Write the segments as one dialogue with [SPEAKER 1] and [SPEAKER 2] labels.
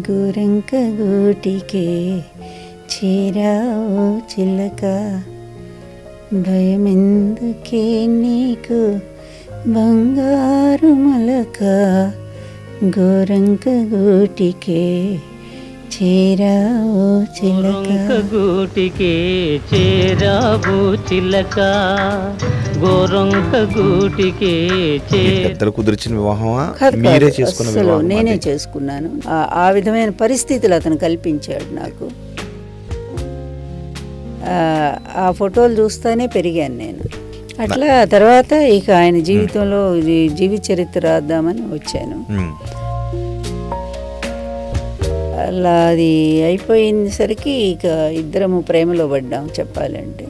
[SPEAKER 1] గోరంక గూటికే చేరావు చిలక, భయమెందుకే నీకు బంగారు మలక. గోరంక గూటికే చేరావు చిలక,
[SPEAKER 2] గూటికే చేరావు చిలక, గోరంక గూటికే.
[SPEAKER 3] పెద్దలు కుదిర్చిన వివాహమా మీరే చేసుకున్న వివాహం?
[SPEAKER 1] నేనే చేసుకున్నాను. ఆ విధమైన పరిస్థితులు అతను కల్పించాడు నాకు. ఆ ఫోటోలు చూస్తూనే పెరిగాను నేను. అట్లా తర్వాత ఇక ఆయన జీవితంలో జీవిత చరిత్ర రాద్దామని వచ్చాను. అలా అది అయిపోయినసరికి ఇక ఇద్దరము ప్రేమలో పడ్డాం చెప్పాలంటే.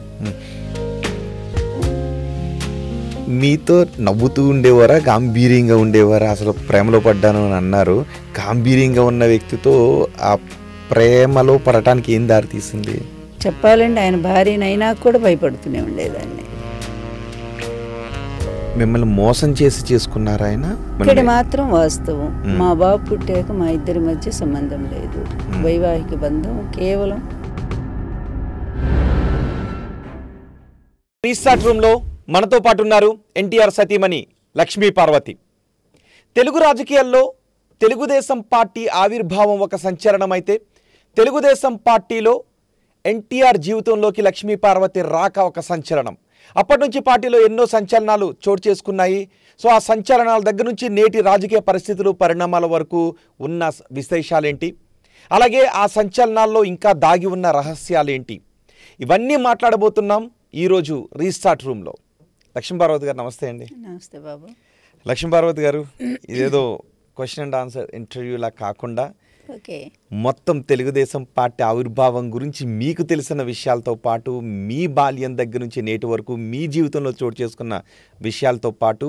[SPEAKER 3] మీతో నవ్వుతూ ఉండేవారా, గాంభీర్యంగా ఉండేవారా? అసలు ప్రేమలో పడ్డాను అని అన్నారు. గాంభీర్యంగా ఉన్న వ్యక్తితో ఆ ప్రేమలో పడటానికి ఏం దారి తీసింది?
[SPEAKER 1] చెప్పాలంటే ఆయన భార్యనైనా కూడా భయపడుతూనే ఉండేదాన్ని.
[SPEAKER 3] మిమ్మల్ని మోసం చేసి చేసుకున్నారా ఆయన?
[SPEAKER 1] ఇక్కడ మాత్రం వాస్తవం, మా బాబు పుట్టాక మా ఇద్దరి మధ్య సంబంధం లేదు, వైవాహిక బంధం కేవలం.
[SPEAKER 3] రీస్టార్ట్ రూమ్లో మనతో పాటు ఉన్నారు ఎన్టీఆర్ సతీమణి లక్ష్మీ పార్వతి. తెలుగు రాజకీయాల్లో తెలుగుదేశం పార్టీ ఆవిర్భావం ఒక సంచలనం అయితే, తెలుగుదేశం పార్టీలో ఎన్టీఆర్ జీవితంలోకి లక్ష్మీ పార్వతి రాక ఒక సంచలనం. అప్పటి నుంచి పార్టీలో ఎన్నో సంచలనాలు చోటు చేసుకున్నాయి. సో ఆ సంచలనాల దగ్గర నుంచి నేటి రాజకీయ పరిస్థితులు, పరిణామాల వరకు ఉన్న విశేషాలేంటి, అలాగే ఆ సంచలనాల్లో ఇంకా దాగి ఉన్న రహస్యాలేంటి, ఇవన్నీ మాట్లాడబోతున్నాం ఈరోజు రీస్టార్ట్ రూమ్లో. లక్ష్మీ పార్వతి గారు నమస్తే అండి.
[SPEAKER 1] నమస్తే బాబు.
[SPEAKER 3] లక్ష్మీ పార్వతి గారు, ఇదేదో క్వశ్చన్ అండ్ ఆన్సర్ ఇంటర్వ్యూలా కాకుండా మొత్తం తెలుగుదేశం పార్టీ ఆవిర్భావం గురించి మీకు తెలిసిన విషయాలతో పాటు, మీ బాల్యం దగ్గర నుంచి నేటి వరకు మీ జీవితంలో చోటు చేసుకున్న విషయాలతో పాటు,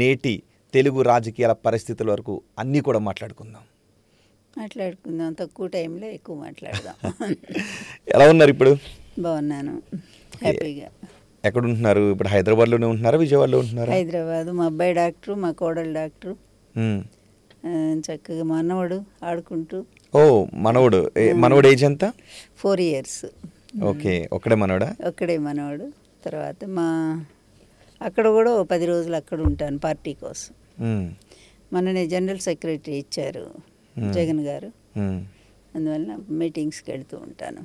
[SPEAKER 3] నేటి తెలుగు రాజకీయాల పరిస్థితుల వరకు అన్నీ కూడా మాట్లాడుకుందాం.
[SPEAKER 1] తక్కువ టైంలో ఎక్కువ మాట్లాడదాం.
[SPEAKER 3] ఎలా ఉన్నారు ఇప్పుడు?
[SPEAKER 1] బాగున్నాను, హ్యాపీగా.
[SPEAKER 3] ఎక్కడ ఉంటున్నారు ఇప్పుడు? హైదరాబాద్లోనే ఉంటున్నారా, విజయవాడలో ఉంటున్నారా?
[SPEAKER 1] హైదరాబాద్. మా అబ్బాయి డాక్టరు, మా కోడలు డాక్టరు. చక్కగా మనవడు ఆడుకుంటూ.
[SPEAKER 3] ఓ మనవడు. మనవడు ఏజ్ ఎంత?
[SPEAKER 1] 4 years.
[SPEAKER 3] ఓకే, ఒక్కడే మనవడా?
[SPEAKER 1] ఒక్కడే మనవడు. తర్వాత అక్కడ కూడా 10 రోజులు అక్కడ ఉంటాను పార్టీ కోసం. మొన్ననే జనరల్ సెక్రటరీ ఇచ్చారు జగన్ గారు, అందువల్ల మీటింగ్స్కి వెళ్తూ ఉంటాను.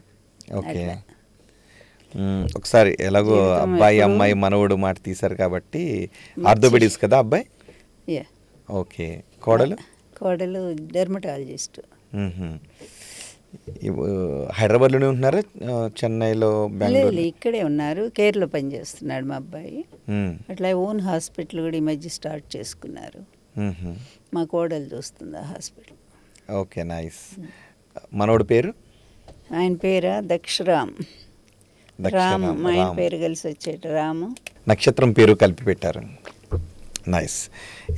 [SPEAKER 3] ఓకే, ఒకసారి ఎలాగో అబ్బాయి అమ్మాయి మనవడు మాట తీశారు కాబట్టి ఆర్థోపెడిక్స్ కదా అబ్బాయి? ఓకే.
[SPEAKER 1] కోడలు డెర్మటాలజిస్ట్.
[SPEAKER 3] హైదరాబాద్లోనే ఉంటున్నారా, చెన్నైలో, బెంగళూరు?
[SPEAKER 1] ఇక్కడే ఉన్నారు, కేర్లో పనిచేస్తున్నాడు మా అబ్బాయి. అట్లా ఓన్ హాస్పిటల్ కూడా ఈ మధ్య స్టార్ట్ చేసుకున్నారు. మా కోడలు చూస్తుంది ఆ హాస్పిటల్.
[SPEAKER 3] Okay, nice. మనోడి పేరు?
[SPEAKER 1] ఆయన పేరా దక్షరామ్. రాము, మా ఆయన పేరు కలిసి వచ్చేట రాము.
[SPEAKER 3] నక్షత్రం పేరు కలిపి పెట్టారు. నైస్.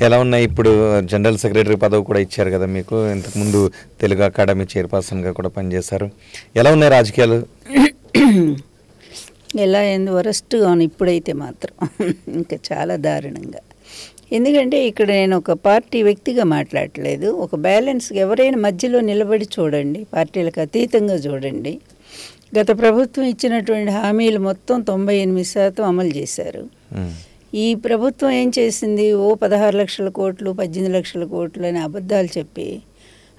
[SPEAKER 3] ఎలా ఉన్నాయి ఇప్పుడు? జనరల్ సెక్రటరీ పదవి కూడా ఇచ్చారు కదా మీకు. ఇంతకుముందు తెలుగు అకాడమీ చైర్పర్సన్గా కూడా పనిచేశారు. ఎలా ఉన్నాయి రాజకీయాలు?
[SPEAKER 1] ఎలా ఏంది, వరస్ట్గా ఉన్నాయి ఇప్పుడైతే మాత్రం. ఇంకా చాలా దారుణంగా. ఎందుకంటే ఇక్కడ నేను ఒక పార్టీ వ్యక్తిగా మాట్లాడట్లేదు, ఒక బ్యాలెన్స్. ఎవరైనా మధ్యలో నిలబడి చూడండి, పార్టీలకు అతీతంగా చూడండి. గత ప్రభుత్వం ఇచ్చినటువంటి హామీలు మొత్తం 98% అమలు చేశారు. ఈ ప్రభుత్వం ఏం చేసింది? 16 లక్షల కోట్లు, 18 లక్షల కోట్లు అని అబద్ధాలు చెప్పి,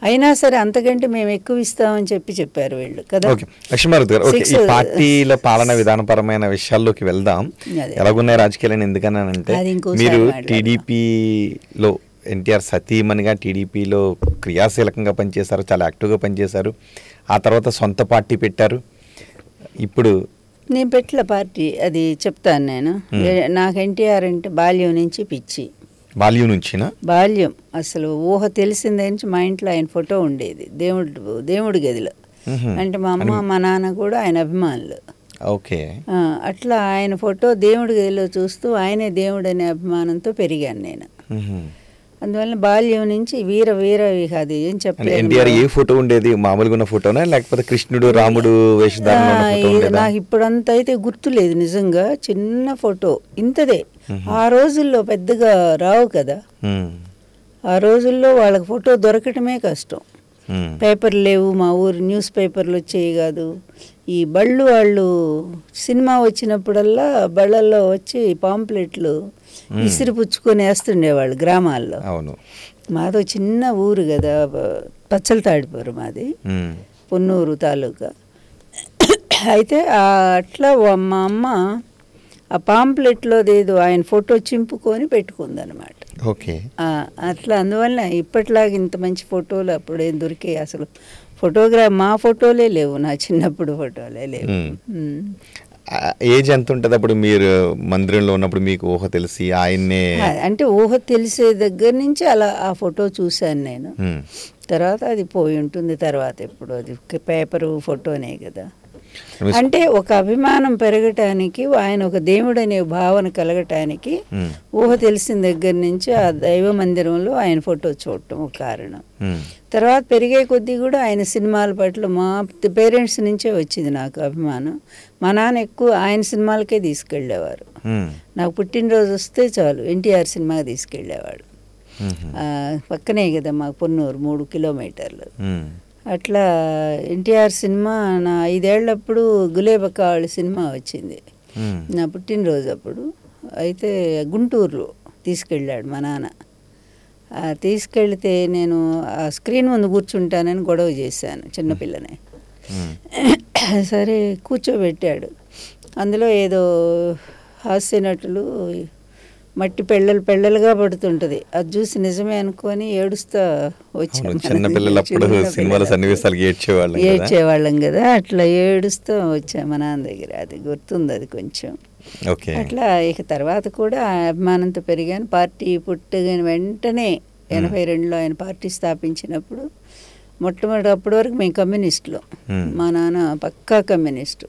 [SPEAKER 1] అయినా సరే అంతకంటే మేము ఎక్కువ ఇస్తామని చెప్పారు వీళ్ళు కదా.
[SPEAKER 3] లక్ష్మీపార్వతి గారు, ఈ పార్టీల పాలన విధానపరమైన విషయాల్లోకి వెళ్దాం. ఎలాగున్నాయి రాజకీయాలని? ఎందుకనంటే మీరు టీడీపీలో ఎన్టీఆర్ సతీమణిగా టీడీపీలో క్రియాశీలకంగా పనిచేశారు, చాలా యాక్టివ్గా పనిచేశారు. ఆ తర్వాత సొంత పార్టీ పెట్టారు. ఇప్పుడు
[SPEAKER 1] నేను పెట్టిన పార్టీ అది చెప్తాను నేను. నాకు ఎన్టీఆర్ అంటే బాల్యం నుంచి పిచ్చి.
[SPEAKER 3] బాల్యం నుంచినా? బాల్యం
[SPEAKER 1] అసలు ఊహ తెలిసిందే నుంచి మా ఇంట్లో ఆయన ఫోటో ఉండేది దేవుడి గదిలో. అంటే మా అమ్మ మా నాన్న కూడా ఆయన అభిమానులు.
[SPEAKER 3] ఓకే.
[SPEAKER 1] అట్లా ఆయన ఫోటో దేవుడి గదిలో చూస్తూ ఆయనే దేవుడు అనే అభిమానంతో పెరిగాను నేను. అందువల్ల బాల్యం నుంచి వీర అది ఏం చెప్పలేదు.
[SPEAKER 3] ఎన్టీఆర్ ఏ ఫోటో ఉండేది? మామూలుగా ఉన్న ఫోటోనా లేకపోతే కృష్ణుడు రాముడు వేషధారణ?
[SPEAKER 1] నాకు ఇప్పుడంతా అయితే గుర్తులేదు నిజంగా. చిన్న ఫోటో ఇంతదే. ఆ రోజుల్లో పెద్దగా రావు కదా, ఆ రోజుల్లో వాళ్ళకి ఫోటో దొరకటమే కష్టం. పేపర్లు లేవు, మా ఊరు న్యూస్ పేపర్లు వచ్చేవి కాదు. ఈ బళ్ళు వాళ్ళు సినిమా వచ్చినప్పుడల్లా బళ్ళల్లో వచ్చి పాంప్లెట్లు విసిరి పుచ్చుకొని వేస్తుండేవాళ్ళు గ్రామాల్లో.
[SPEAKER 3] అవును,
[SPEAKER 1] మాదో చిన్న ఊరు కదా, పచ్చల తాడిపోరు మాది, పొన్నూరు తాలూకా. అయితే అట్లా మా అమ్మ ఆ పాంప్లెట్లోదేదో ఆయన ఫోటో చింపుకొని పెట్టుకుందనమాట.
[SPEAKER 3] ఓకే,
[SPEAKER 1] అట్లా అందువల్ల ఇప్పట్లాగా ఇంత మంచి ఫోటోలు అప్పుడేం దొరికాయి అసలు. మా ఫోటోలే లేవు, నా చిన్నప్పుడు ఫోటోలే లేవు.
[SPEAKER 3] ఏజ్ ఎంత ఉంటుంది అప్పుడు మీరు మందిరంలో ఉన్నప్పుడు? మీకు ఊహ తెలిసి ఆయన్నే
[SPEAKER 1] అంటే ఊహ తెలిసే దగ్గర నుంచి అలా ఆ ఫోటో చూశాను నేను. తర్వాత అది పోయి ఉంటుంది, తర్వాత ఎప్పుడు అది పేపరు ఫోటోనే కదా. అంటే ఒక అభిమానం పెరగటానికి, ఆయన ఒక దేవుడు అనే భావన కలగటానికి ఊహ తెలిసిన దగ్గర నుంచి ఆ దైవ మందిరంలో ఆయన ఫోటో చూడటం ఒక కారణం. తర్వాత పెరిగే కొద్దీ కూడా ఆయన సినిమాల పట్ల మా పేరెంట్స్ నుంచే వచ్చింది నాకు అభిమానం. మా నాన్న ఎక్కువ ఆయన సినిమాలకే తీసుకెళ్ళేవారు. నాకు పుట్టినరోజు వస్తే చాలు ఎన్టీఆర్ సినిమాకి తీసుకెళ్ళేవాడు. పక్కనే కదా మాకు పొన్నూరు, 3 కిలోమీటర్లు. అట్లా ఎన్టీఆర్ సినిమా నా 5 ఏళ్ళప్పుడు గులేబక్క వాళ్ళ సినిమా వచ్చింది నా పుట్టినరోజు అప్పుడు. అయితే గుంటూరులో తీసుకెళ్ళాడు మా నాన్న. తీసుకెళ్తే నేను ఆ స్క్రీన్ ముందు కూర్చుంటానని గొడవ చేశాను, చిన్నపిల్లనే. సరే కూర్చోబెట్టాడు. అందులో ఏదో హాస్య నటులు మట్టి పెళ్ళలుగా పడుతుంటది, అది చూసి నిజమే అనుకొని ఏడుస్తా వచ్చాం. ఏడ్చేవాళ్ళం కదా, అట్లా ఏడుస్తూ వచ్చాం మా నాన్న దగ్గర. అది గుర్తుంది, అది కొంచెం. అట్లా ఇక తర్వాత కూడా అభిమానంతో పెరిగాను. పార్టీ పుట్టిన వెంటనే 82లో ఆయన పార్టీ స్థాపించినప్పుడు మొట్టమొదటి అప్పటి వరకు మేము కమ్యూనిస్టులు. మా నాన్న పక్కా కమ్యూనిస్టు,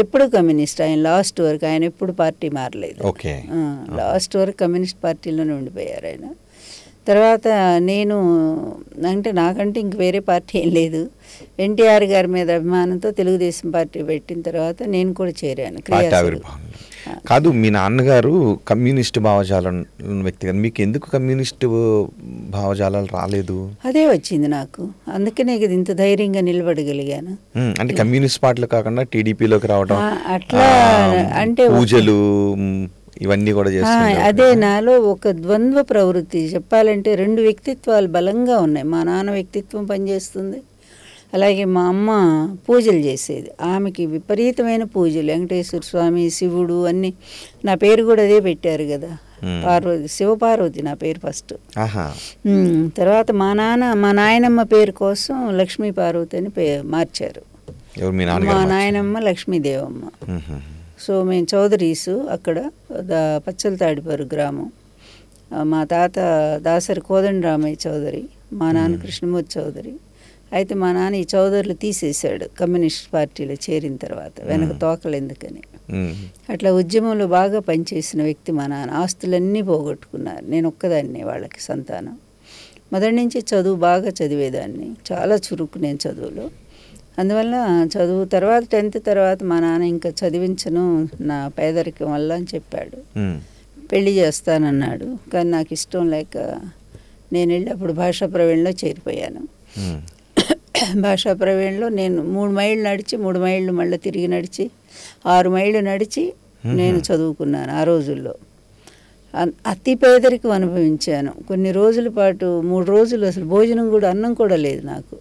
[SPEAKER 1] ఎప్పుడు కమ్యూనిస్ట్. ఆయన లాస్ట్ వరకు, ఆయన ఎప్పుడు పార్టీ మారలేదు. లాస్ట్ వరకు కమ్యూనిస్ట్ పార్టీలోనే ఉండిపోయారు ఆయన. తర్వాత నేను అంటే నాకంటే ఇంక వేరే పార్టీ ఏం లేదు. ఎన్టీఆర్ గారి మీద అభిమానంతో తెలుగుదేశం పార్టీ పెట్టిన తర్వాత నేను కూడా చేరాను.
[SPEAKER 3] కాదు, మీ నాన్నగారు కమ్యూనిస్ట్ భావజాలం వ్యక్తి కదా, మీకు ఎందుకు కమ్యూనిస్ట్ భావజాలాలు రాలేదు?
[SPEAKER 1] అదే వచ్చింది నాకు, అందుకనే కదా ఇంత ధైర్యంగా నిలబడగలిగాను.
[SPEAKER 3] అంటే కమ్యూనిస్ట్ పార్టీలో కాకుండా టీడీపీలోకి రావడం,
[SPEAKER 1] అట్లా అంటే
[SPEAKER 3] పూజలు ఇవన్నీ కూడా చేస్తున్నారు.
[SPEAKER 1] అదే నాలో ఒక ద్వంద్వ ప్రవృత్తి. చెప్పాలంటే 2 వ్యక్తిత్వాలు బలంగా ఉన్నాయి. మా నాన్న వ్యక్తిత్వం పనిచేస్తుంది, అలాగే మా అమ్మ పూజలు చేసేది. ఆమెకి విపరీతమైన పూజలు, వెంకటేశ్వర స్వామి, శివుడు అన్నీ. నా పేరు కూడా అదే పెట్టారు కదా, పార్వతి, శివపార్వతి నా పేరు ఫస్ట్. తర్వాత మా నాయనమ్మ పేరు కోసం లక్ష్మీ పార్వతి అని మార్చారు. మా నాయనమ్మ లక్ష్మీదేవమ్మ. సో మేము చౌదరీసు అక్కడ పచ్చల తాడిపారు గ్రామం. మా తాత దాసరి కోదండరామయ్య చౌదరి, మా నాన్న కృష్ణమూర్తి చౌదరి. అయితే మా నాన్న ఈ చౌదరులు తీసేశాడు కమ్యూనిస్ట్ పార్టీలో చేరిన తర్వాత, వెనక తోకలు ఎందుకని. అట్లా ఉద్యమంలో బాగా పనిచేసిన వ్యక్తి మా నాన్న. ఆస్తులన్నీ పోగొట్టుకున్నారు, నేను ఒక్కదాన్ని వాళ్ళకి సంతానం. మొదటి నుంచి చదువు బాగా చదివేదాన్ని, చాలా చురుకు నేను చదువులో. అందువల్ల చదువు తర్వాత 10th తర్వాత మా నాన్న ఇంకా చదివించను నా పేదరికం వల్ల అని చెప్పాడు. పెళ్లి చేస్తానన్నాడు, కానీ నాకు ఇష్టం లేక నేను వెళ్ళి అప్పుడు భాషా ప్రవీణ్లో చేరిపోయాను. భాషా ప్రవీణ్లో నేను 3 మైళ్ళు నడిచి, 3 మైళ్ళు మళ్ళీ తిరిగి నడిచి, 6 మైళ్ళు నడిచి నేను చదువుకున్నాను. ఆ రోజుల్లో అతి పేదరికం అనుభవించాను. కొన్ని రోజుల పాటు 3 రోజులు అసలు భోజనం కూడా, అన్నం కూడా లేదు నాకు.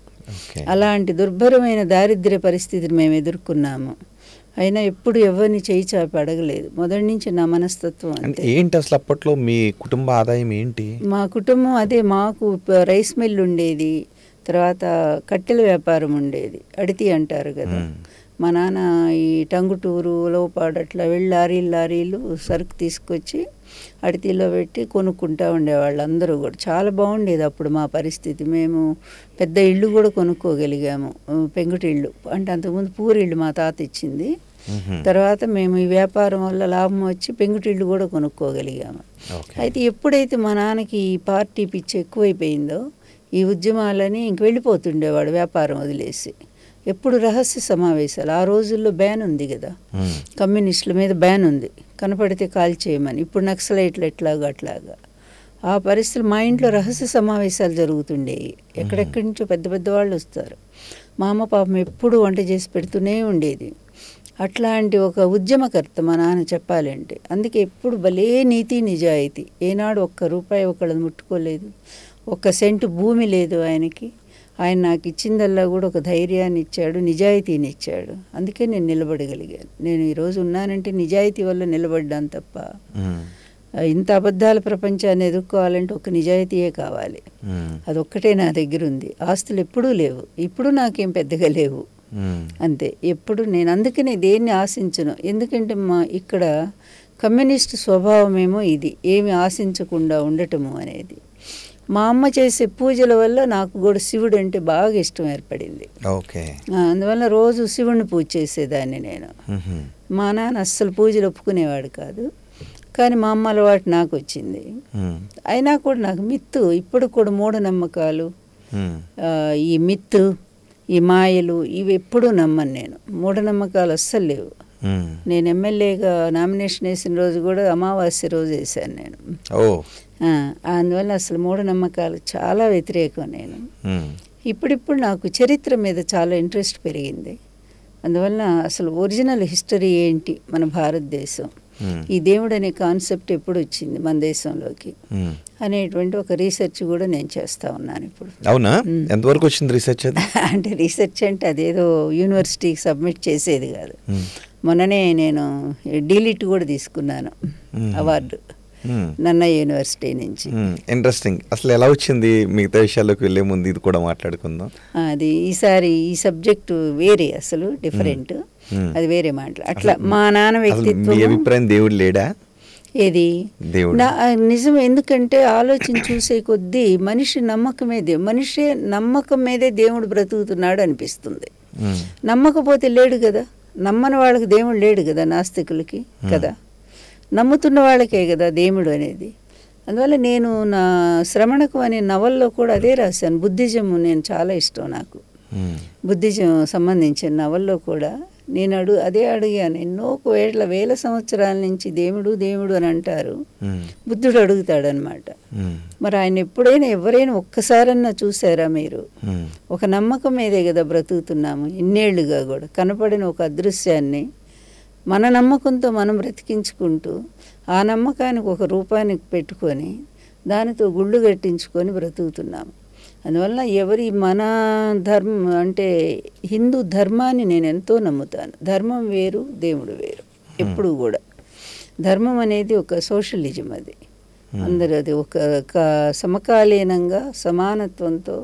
[SPEAKER 1] అలాంటి దుర్భరమైన దారిద్ర్య పరిస్థితిని మేము ఎదుర్కొన్నాము. అయినా ఎప్పుడు ఎవరిని చేయి చాపి అడగలేదు. మొదటి నుంచి నా మనస్తత్వం అంతే.
[SPEAKER 3] ఏంటి అసలు అప్పట్లో మీ కుటుంబ ఆదాయం ఏంటి?
[SPEAKER 1] మా కుటుంబం అదే, మాకు రైస్ మిల్ ఉండేది, తర్వాత కట్టెల వ్యాపారం ఉండేది, అడితి అంటారు కదా. మా నాన్న ఈ టంగుటూరు, లోపాడు అట్లా వెళ్ళి లారీలు సరుకు తీసుకొచ్చి అడితిలో పెట్టి కొనుక్కుంటూ ఉండేవాళ్ళు అందరూ కూడా. చాలా బాగుండేది అప్పుడు మా పరిస్థితి. మేము పెద్ద ఇళ్ళు కూడా కొనుక్కోగలిగాము, పెంకుటిళ్ళు. అంటే అంతకుముందు పూరిళ్ళు మా తాత ఇచ్చింది. తర్వాత మేము ఈ వ్యాపారం వల్ల లాభం వచ్చి పెంకుటిళ్ళు కూడా కొనుక్కోగలిగాము. అయితే ఎప్పుడైతే మా నాన్నకి ఈ పార్టీ పిచ్చి ఎక్కువైపోయిందో, ఈ ఉద్యమాలని ఇంక వెళ్ళిపోతుండేవాడు వ్యాపారం వదిలేసి. ఎప్పుడు రహస్య సమావేశాలు. ఆ రోజుల్లో బ్యాన్ ఉంది కదా, కమ్యూనిస్టుల మీద బ్యాన్ ఉంది, కనపడితే కాల్ చేయమని. ఇప్పుడు నక్సలైట్లు ఎట్లాగా అట్లాగా. ఆ పరిస్థితులు మా ఇంట్లో రహస్య సమావేశాలు జరుగుతుండేవి. ఎక్కడెక్కడి నుంచో పెద్ద పెద్ద వాళ్ళు వస్తారు. మా అమ్మ పాపం ఎప్పుడు వంట చేసి పెడుతూనే ఉండేది. అట్లాంటి ఒక ఉద్యమకర్త మా నాన్న చెప్పాలంటే. అందుకే ఎప్పుడు భలే నీతి నిజాయితీ. ఏనాడు ఒక్క రూపాయి ఒకళ్ళని ముట్టుకోలేదు, ఒక్క సెంటు భూమి లేదు ఆయనకి. ఆయన నాకు ఇచ్చిందల్లా కూడా ఒక ధైర్యాన్ని ఇచ్చాడు, నిజాయితీని ఇచ్చాడు. అందుకే నేను నిలబడగలిగాను. నేను ఈరోజు ఉన్నానంటే నిజాయితీ వల్ల నిలబడ్డాను తప్ప ఇంత అబద్ధాల ప్రపంచాన్ని ఎదుర్కోవాలంటే ఒక నిజాయితీయే కావాలి. అదొక్కటే నా దగ్గర ఉంది. ఆస్తులు ఎప్పుడూ లేవు, ఇప్పుడు నాకేం పెద్దగా లేవు, అంతే. ఎప్పుడు నేను అందుకనే దేన్ని ఆశించను. ఎందుకంటే మా ఇక్కడ కమ్యూనిస్ట్ స్వభావమేమో ఇది, ఏమి ఆశించకుండా ఉండటము అనేది. మా అమ్మ చేసే పూజల వల్ల నాకు కూడా శివుడు అంటే బాగా ఇష్టం ఏర్పడింది. అందువల్ల రోజు శివుడిని పూజ చేసేదాన్ని నేను. మా నాన్న అస్సలు పూజలు ఒప్పుకునేవాడు కాదు, కానీ మా అమ్మ అలవాటు నాకు వచ్చింది. అయినా కూడా నాకు మిత్తు ఇప్పుడు కూడా మూఢనమ్మకాలు, ఈ మిత్తు, ఈ మాయలు ఇవి ఎప్పుడూ నమ్మను నేను. మూఢనమ్మకాలు అస్సలు లేవు. నేను ఎమ్మెల్యేగా నామినేషన్ వేసిన రోజు కూడా అమావాస్య రోజు వేసాను నేను. అందువల్ల అసలు మూఢనమ్మకాలు చాలా వ్యతిరేకం నేను. ఇప్పుడిప్పుడు నాకు చరిత్ర మీద చాలా ఇంట్రెస్ట్ పెరిగింది. అందువల్ల అసలు ఒరిజినల్ హిస్టరీ ఏంటి మన భారతదేశం, ఈ దేవుడు అనే కాన్సెప్ట్ ఎప్పుడు వచ్చింది మన దేశంలోకి అనేటువంటి ఒక రీసెర్చ్ కూడా నేను చేస్తా ఉన్నాను ఇప్పుడు.
[SPEAKER 3] అవునా? ఎంతవరకు వచ్చింది రీసెర్చ్?
[SPEAKER 1] అంటే రీసెర్చ్ అంటే అదేదో యూనివర్సిటీకి సబ్మిట్ చేసేది కాదు. మొన్ననే నేను డీలిట్ కూడా తీసుకున్నాను అవార్డు నన్నయ్య యూనివర్సిటీ నుంచి.
[SPEAKER 3] ఇంట్రెస్టింగ్. అసలు ఎలా వచ్చింది? మిగతా విషయాల్లోకి వెళ్ళే ముందు ఇది కూడా మాట్లాడుకుందాం.
[SPEAKER 1] అది ఈసారి ఈ సబ్జెక్టు వేరే, అసలు డిఫరెంట్, అది వేరే మాటలు. అట్లా మా నాన్న వ్యక్తిత్వం.
[SPEAKER 3] అభిప్రాయం దేవుడు లేడా?
[SPEAKER 1] ఏది నిజం. ఎందుకంటే ఆలోచన చూసే కొద్దీ మనిషి నమ్మకం మీదే దేవుడు బ్రతుకుతున్నాడు అనిపిస్తుంది. నమ్మకపోతే లేడు కదా, నమ్మని వాళ్ళకి దేవుడు లేడు కదా, నాస్తికులకి కదా, నమ్ముతున్న వాళ్ళకే కదా దేవుడు అనేది. అందువల్ల నేను నా శ్రమణకం అనే నవల్లో కూడా అదే రాశాను. బుద్ధిజం నేను చాలా ఇష్టం నాకు. బుద్ధిజం సంబంధించిన నవల్లో కూడా నేను అదే అడిగాను. ఎన్నో వేల సంవత్సరాల నుంచి దేవుడు అని అంటారు. బుద్ధుడు అడుగుతాడనమాట. మరి ఆయన ఎప్పుడైనా ఎవరైనా ఒక్కసారన్నా చూసారా మీరు? ఒక నమ్మకం మీదే కదా బ్రతుకుతున్నాము ఇన్నేళ్లుగా కూడా. కనపడిన ఒక అదృశ్యాన్ని మన నమ్మకంతో మనం బ్రతికించుకుంటూ ఆ నమ్మకానికి ఒక రూపానికి పెట్టుకొని దానితో గుళ్ళు కట్టించుకొని బ్రతుకుతున్నాము. అందువల్ల మన ధర్మం అంటే హిందూ ధర్మాన్ని నేను ఎంతో నమ్ముతాను. ధర్మం వేరు, దేవుడు వేరు. ఎప్పుడు కూడా ధర్మం అనేది ఒక సోషలిజం. అది అందరూ అది ఒక సమకాలీనంగా సమానత్వంతో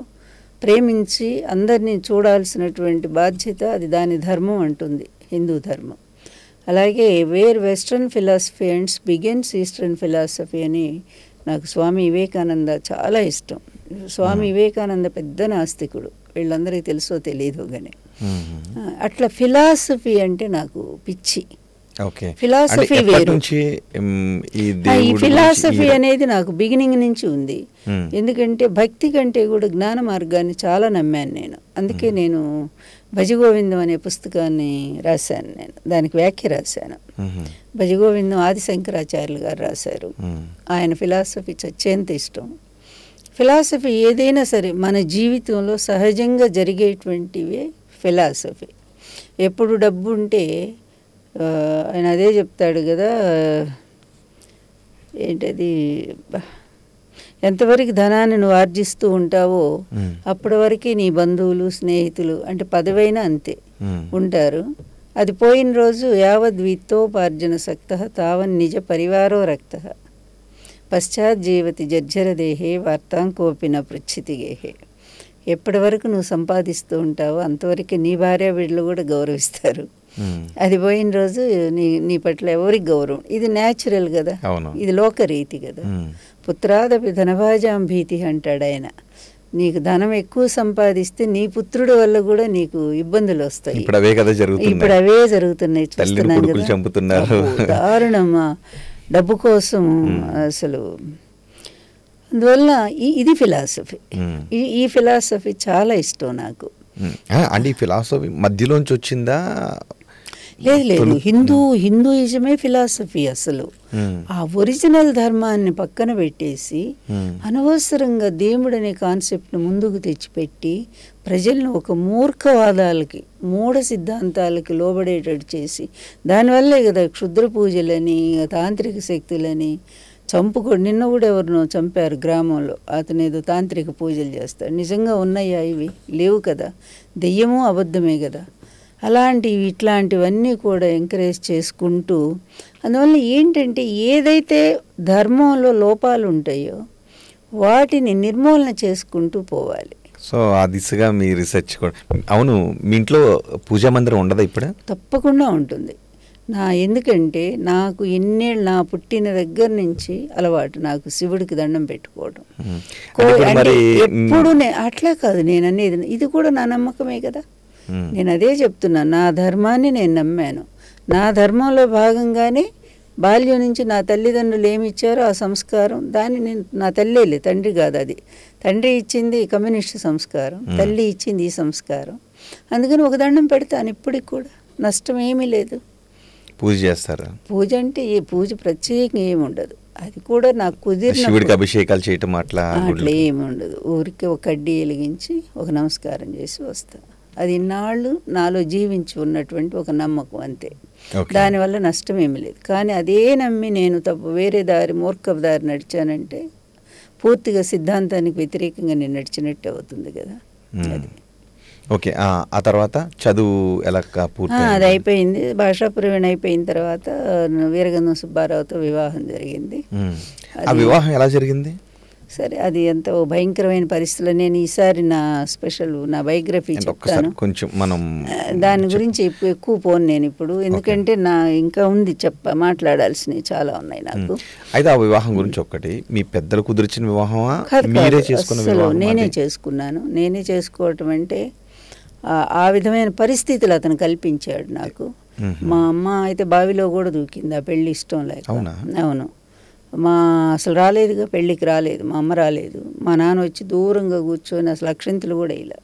[SPEAKER 1] ప్రేమించి అందరినీ చూడాల్సినటువంటి బాధ్యత అది, దాని ధర్మం అంటుంది హిందూ ధర్మం. అలాగే western philosophy ends begins eastern philosophy అని నాకు స్వామి వివేకానంద చాలా ఇష్టం. స్వామి వివేకానంద పెద్ద నాస్తికుడు, వీళ్ళందరికీ తెలుసో తెలియదు కానీ. అట్లా ఫిలాసఫీ అంటే నాకు పిచ్చి. ఫిలాసఫీ వేరు. ఈ ఫిలాసఫీ అనేది నాకు బిగినింగ్ నుంచి ఉంది. ఎందుకంటే భక్తి కంటే కూడా జ్ఞాన మార్గాన్ని చాలా నమ్మాను నేను. అందుకే నేను భజగోవిందం అనే పుస్తకాన్ని రాశాను. నేను దానికి వ్యాఖ్య రాశాను. భజగోవిందం ఆదిశంకరాచార్యులు గారు రాశారు. ఆయన ఫిలాసఫీ చచ్చేంత ఇష్టం. ఫిలాసఫీ ఏదైనా సరే మన జీవితంలో సహజంగా జరిగేటువంటివే ఫిలాసఫీ. ఎప్పుడు డబ్బు ఉంటే ఆయన అదే చెప్తాడు కదా, ఏంటది, ఎంతవరకు ధనాన్ని నువ్వు ఆర్జిస్తూ ఉంటావో అప్పటి వరకే నీ బంధువులు స్నేహితులు అంటే పదవైనా అంతే ఉంటారు. అది పోయిన రోజు యావద్విత్తోపార్జన సక్త తావన్ నిజ పరివారో రక్త పశ్చాజ్జీవతి జర్జరదేహే వార్తాంకోపిన పృచ్ఛితి గేహే. ఎప్పటి వరకు నువ్వు సంపాదిస్తూ ఉంటావో అంతవరకు నీ భార్య బిడ్డలు కూడా గౌరవిస్తారు. అది పోయిన రోజు నీ పట్ల ఎవరికి గౌరవం. ఇది న్యాచురల్ కదా, ఇది లోకరీతి కదా. పుత్రాదపి ధనభాజాం భీతి అంటాడు ఆయన. నీకు ధనం ఎక్కువ సంపాదిస్తే నీ పుత్రుడి వల్ల కూడా నీకు ఇబ్బందులు వస్తాయి. ఇప్పుడు అవే జరుగుతున్నాయి, చూస్తున్నాం కదా, దారుణమా డబ్బు కోసం అసలు. అందువల్ల ఇది ఫిలాసఫీ. ఈ ఫిలాసఫీ చాలా ఇష్టం నాకు.
[SPEAKER 3] అంటే ఈ ఫిలాసఫీ మధ్యలోంచి వచ్చిందా?
[SPEAKER 1] లేదు హిందూయిజమే ఫిలాసఫీ అసలు. ఆ ఒరిజినల్ ధర్మాన్ని పక్కన పెట్టేసి అనవసరంగా దేవుడనే కాన్సెప్ట్ను ముందుకు తెచ్చిపెట్టి ప్రజలను ఒక మూర్ఖవాదాలకి మూఢ సిద్ధాంతాలకి లోబడేటట్టు చేసి దానివల్లే కదా క్షుద్ర పూజలని తాంత్రిక శక్తులని నిన్న కూడా ఎవరినో చంపారు గ్రామంలో. అతను ఏదో తాంత్రిక పూజలు చేస్తాడు. నిజంగా ఉన్నాయా ఇవి? లేవు కదా. దెయ్యము అబద్ధమే కదా. ఇట్లాంటివన్నీ కూడా ఎంకరేజ్ చేసుకుంటూ అందువల్ల ఏంటంటే ఏదైతే ధర్మంలో లోపాలు ఉంటాయో వాటిని నిర్మూలన చేసుకుంటూ పోవాలి.
[SPEAKER 3] సో ఆ దిశగా మీ రీసెర్చ్ కూడా. అవును, మీ ఇంట్లో పూజా మందిరం ఉండదా ఇప్పుడు?
[SPEAKER 1] తప్పకుండా ఉంటుంది. ఎందుకంటే నాకు నా పుట్టిన దగ్గర నుంచి అలవాటు నాకు శివుడికి దండం పెట్టుకోవడం. ఎప్పుడు అట్లా కాదు నేను అనేది, ఇది కూడా నా నమ్మకమే కదా. నేను అదే చెప్తున్నా, నా ధర్మాన్ని నేను నమ్మాను. నా ధర్మంలో భాగంగానే బాల్యం నుంచి నా తల్లిదండ్రులు ఏమి ఇచ్చారో ఆ సంస్కారం దాన్ని నేను, నా తల్లి తండ్రి కాదు, అది తండ్రి ఇచ్చింది కమ్యూనిస్ట్ సంస్కారం, తల్లి ఇచ్చింది ఈ సంస్కారం. అందుకని ఒక దండం పెడతాను ఇప్పటికి కూడా, నష్టం ఏమీ లేదు.
[SPEAKER 3] పూజ చేస్తారా?
[SPEAKER 1] పూజ అంటే ఈ పూజ ప్రత్యేకంగా ఏమి ఉండదు. అది కూడా నాకు కుదిరిన
[SPEAKER 3] శివుడికి అభిషేకాలు చేయటం అట్లా
[SPEAKER 1] ఏమి ఉండదు. ఊరికి ఒక కడ్డీ వెలిగించి ఒక నమస్కారం చేసి వస్తా. అది ఇన్నాళ్ళు నాలో జీవించి ఉన్నటువంటి ఒక నమ్మకం అంతే. దానివల్ల నష్టం ఏమి లేదు. కానీ అదే నమ్మి నేను వేరే దారి మూర్ఖపు దారి నడిచానంటే పూర్తిగా సిద్ధాంతానికి వ్యతిరేకంగా నేను నడిచినట్టు అవుతుంది కదా. అది
[SPEAKER 3] ఓకే. ఆ తర్వాత చదువు ఎలా పూర్తి?
[SPEAKER 1] అది అయిపోయింది. భాషా ప్రవీణ అయిపోయిన తర్వాత వీరగంధం సుబ్బారావుతో వివాహం జరిగింది.
[SPEAKER 3] ఆ వివాహం ఎలా జరిగింది?
[SPEAKER 1] సరే, అది ఎంతో భయంకరమైన పరిస్థితుల్లో. నేను ఈసారి నా బయోగ్రఫీ చెప్తాను
[SPEAKER 3] కొంచెం, మనం
[SPEAKER 1] దాని గురించి ఎక్కువ పోను నేను ఇప్పుడు, ఎందుకంటే ఇంకా ఉంది మాట్లాడాల్సినవి చాలా ఉన్నాయి నాకు.
[SPEAKER 3] అయితే ఆ వివాహం గురించి ఒక్కటి, మీ పెద్దలు కుదిర్చిన వివాహమా? నేనే
[SPEAKER 1] చేసుకున్నాను. నేనే చేసుకోవటం అంటే ఆ విధమైన పరిస్థితులు అతను కల్పించాడు నాకు. మా అమ్మ అయితే బావిలో కూడా దూకింది ఆ పెళ్ళి ఇష్టం లేక. అవును, అసలు రాలేదుగా, పెళ్ళికి రాలేదు మా అమ్మ, రాలేదు. మా నాన్న వచ్చి దూరంగా కూర్చొని అసలు అక్షింతలు కూడా ఇలా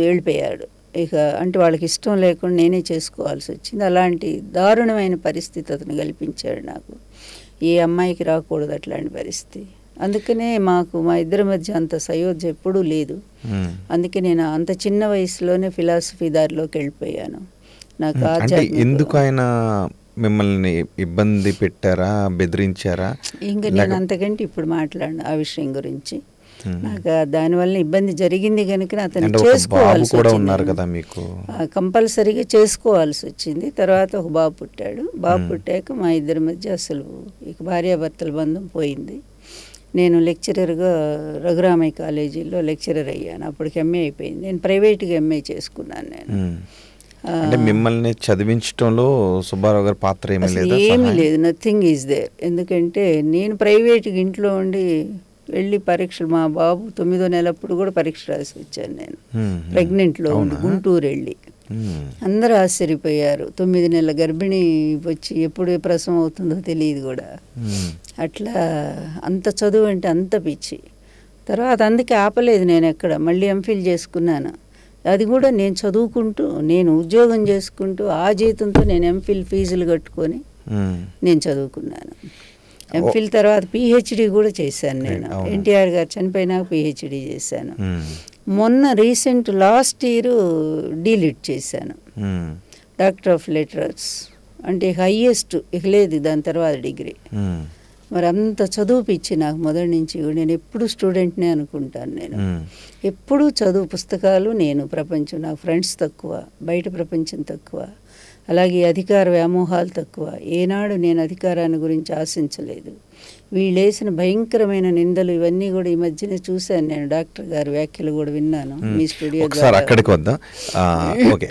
[SPEAKER 1] వెళ్ళిపోయాడు. ఇక అంటే వాళ్ళకి ఇష్టం లేకుండా నేనే చేసుకోవాల్సి వచ్చింది. అలాంటి దారుణమైన పరిస్థితి అతను కల్పించాడు నాకు. ఏ అమ్మాయికి రాకూడదు అట్లాంటి పరిస్థితి. అందుకనే మా ఇద్దరి మధ్య అంత సయోధ్య ఎప్పుడూ లేదు. అందుకే నేను అంత చిన్న వయసులోనే ఫిలాసఫీ దారిలోకి వెళ్ళిపోయాను. నాకు
[SPEAKER 3] ఎందుకు ఆయన మిమ్మల్ని ఇబ్బంది పెట్టారా, బెదిరించారా?
[SPEAKER 1] ఇంకా నేను అంతకంటే ఇప్పుడు మాట్లాడిన ఆ విషయం గురించి. నాకు దానివల్ల ఇబ్బంది జరిగింది కనుక అతను చేసుకోవాల్సి వచ్చింది, కంపల్సరీగా చేసుకోవాల్సి వచ్చింది. తర్వాత ఒక బాబు పుట్టాడు. బాబు పుట్టాక మా ఇద్దరి మధ్య అసలు ఇక భార్యాభర్తల బంధం పోయింది. నేను లెక్చరర్గా రఘురామయ్య కాలేజీలో లెక్చరర్ అయ్యాను. అప్పటికి ఎంఏ అయిపోయింది. నేను ప్రైవేట్గా ఎంఏ చేసుకున్నాను. నేను
[SPEAKER 3] అంటే మిమ్మల్ని చదివించడంలో సుబ్బారావు గారి పాత్ర
[SPEAKER 1] ఏమీ లేదు, నథింగ్ ఈజ్ దేర్. ఎందుకంటే నేను ప్రైవేట్గా ఇంట్లో ఉండి వెళ్ళి పరీక్షలు, మా బాబు 9వ నెలప్పుడు కూడా పరీక్ష రాసి వచ్చాను నేను, ప్రెగ్నెంట్లో ఉండి గుంటూరు వెళ్ళి. అందరూ ఆశ్చర్యపోయారు. 9 నెలల గర్భిణి వచ్చి ఎప్పుడు ప్రసవం అవుతుందో తెలియదు కూడా. అట్లా అంత చదువు అంటే అంత పిచ్చి. తర్వాత అందుకే ఆపలేదు నేను ఎక్కడ, మళ్ళీ ఎంఫిల్ చేసుకున్నాను. అది కూడా నేను చదువుకుంటూ, నేను ఉద్యోగం చేసుకుంటూ ఆ జీతంతో నేను ఎంఫిల్ ఫీజులు కట్టుకొని నేను చదువుకున్నాను. ఎంఫిల్ తర్వాత పిహెచ్డి కూడా చేశాను నేను. ఎన్టీఆర్ గారు చనిపోయినాక పిహెచ్డి చేశాను. మొన్న రీసెంట్ లాస్ట్ ఇయర్ డీలిట్ చేశాను, డాక్టర్ ఆఫ్ లిటరర్స్. అంటే హైయెస్ట్ ఇక లేదు దాని తర్వాత డిగ్రీ. మరి అంత చదువుపిచ్చి నాకు మొదటి నుంచి. నేను ఎప్పుడు స్టూడెంట్నే అనుకుంటాను. నేను ఎప్పుడూ చదువు, పుస్తకాలు, నేను ప్రపంచం, నాకు ఫ్రెండ్స్ తక్కువ, బయట ప్రపంచం తక్కువ, అలాగే అధికార వ్యామోహాలు తక్కువ. ఏనాడు నేను అధికారాన్ని గురించి ఆశించలేదు. వీళ్ళేసిన భయంకరమైన నిందలు ఇవన్నీ కూడా ఈ మధ్యనే చూశాను నేను. డాక్టర్ గారి వ్యాఖ్యలు కూడా విన్నాను మీ స్టూడియో ద్వారా.
[SPEAKER 3] అక్కడికి వద్దాం. ఓకే,